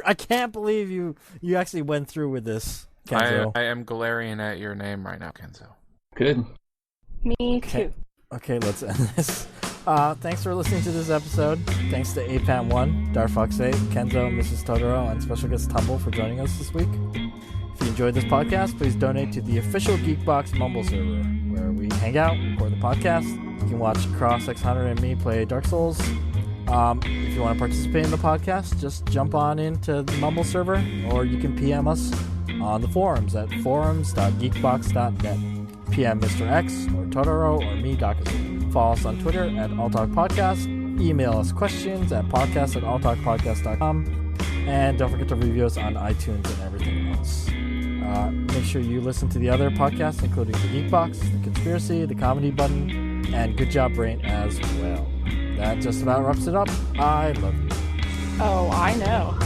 I can't believe you actually went through with this. Kenzo. I am glaring at your name right now, Kenzo. Good. Me too. Okay, let's end this. Thanks for listening to this episode. Thanks to APAM1, Darfox8, Kenzo, Mrs. Totoro, and special guest Tumble for joining us this week. If you enjoyed this podcast, please donate to the official Geekbox Mumble server, where we hang out, record the podcast. You can watch Cross, X Hunter, and me play Dark Souls. If you want to participate in the podcast, just jump on into the Mumble server, or you can PM us on the forums at forums.geekbox.net. PM Mr. X, or Totoro, or me, Dakazu. Follow us on Twitter at alltalk podcast. Email us questions at podcast@alltalkpodcast.com. And don't forget to review us on iTunes and everything else. Make sure you listen to the other podcasts, including The Geekbox, The Conspiracy, The Comedy Button, and Good Job Brain as well. That just about wraps it up. I love you. Oh, I know.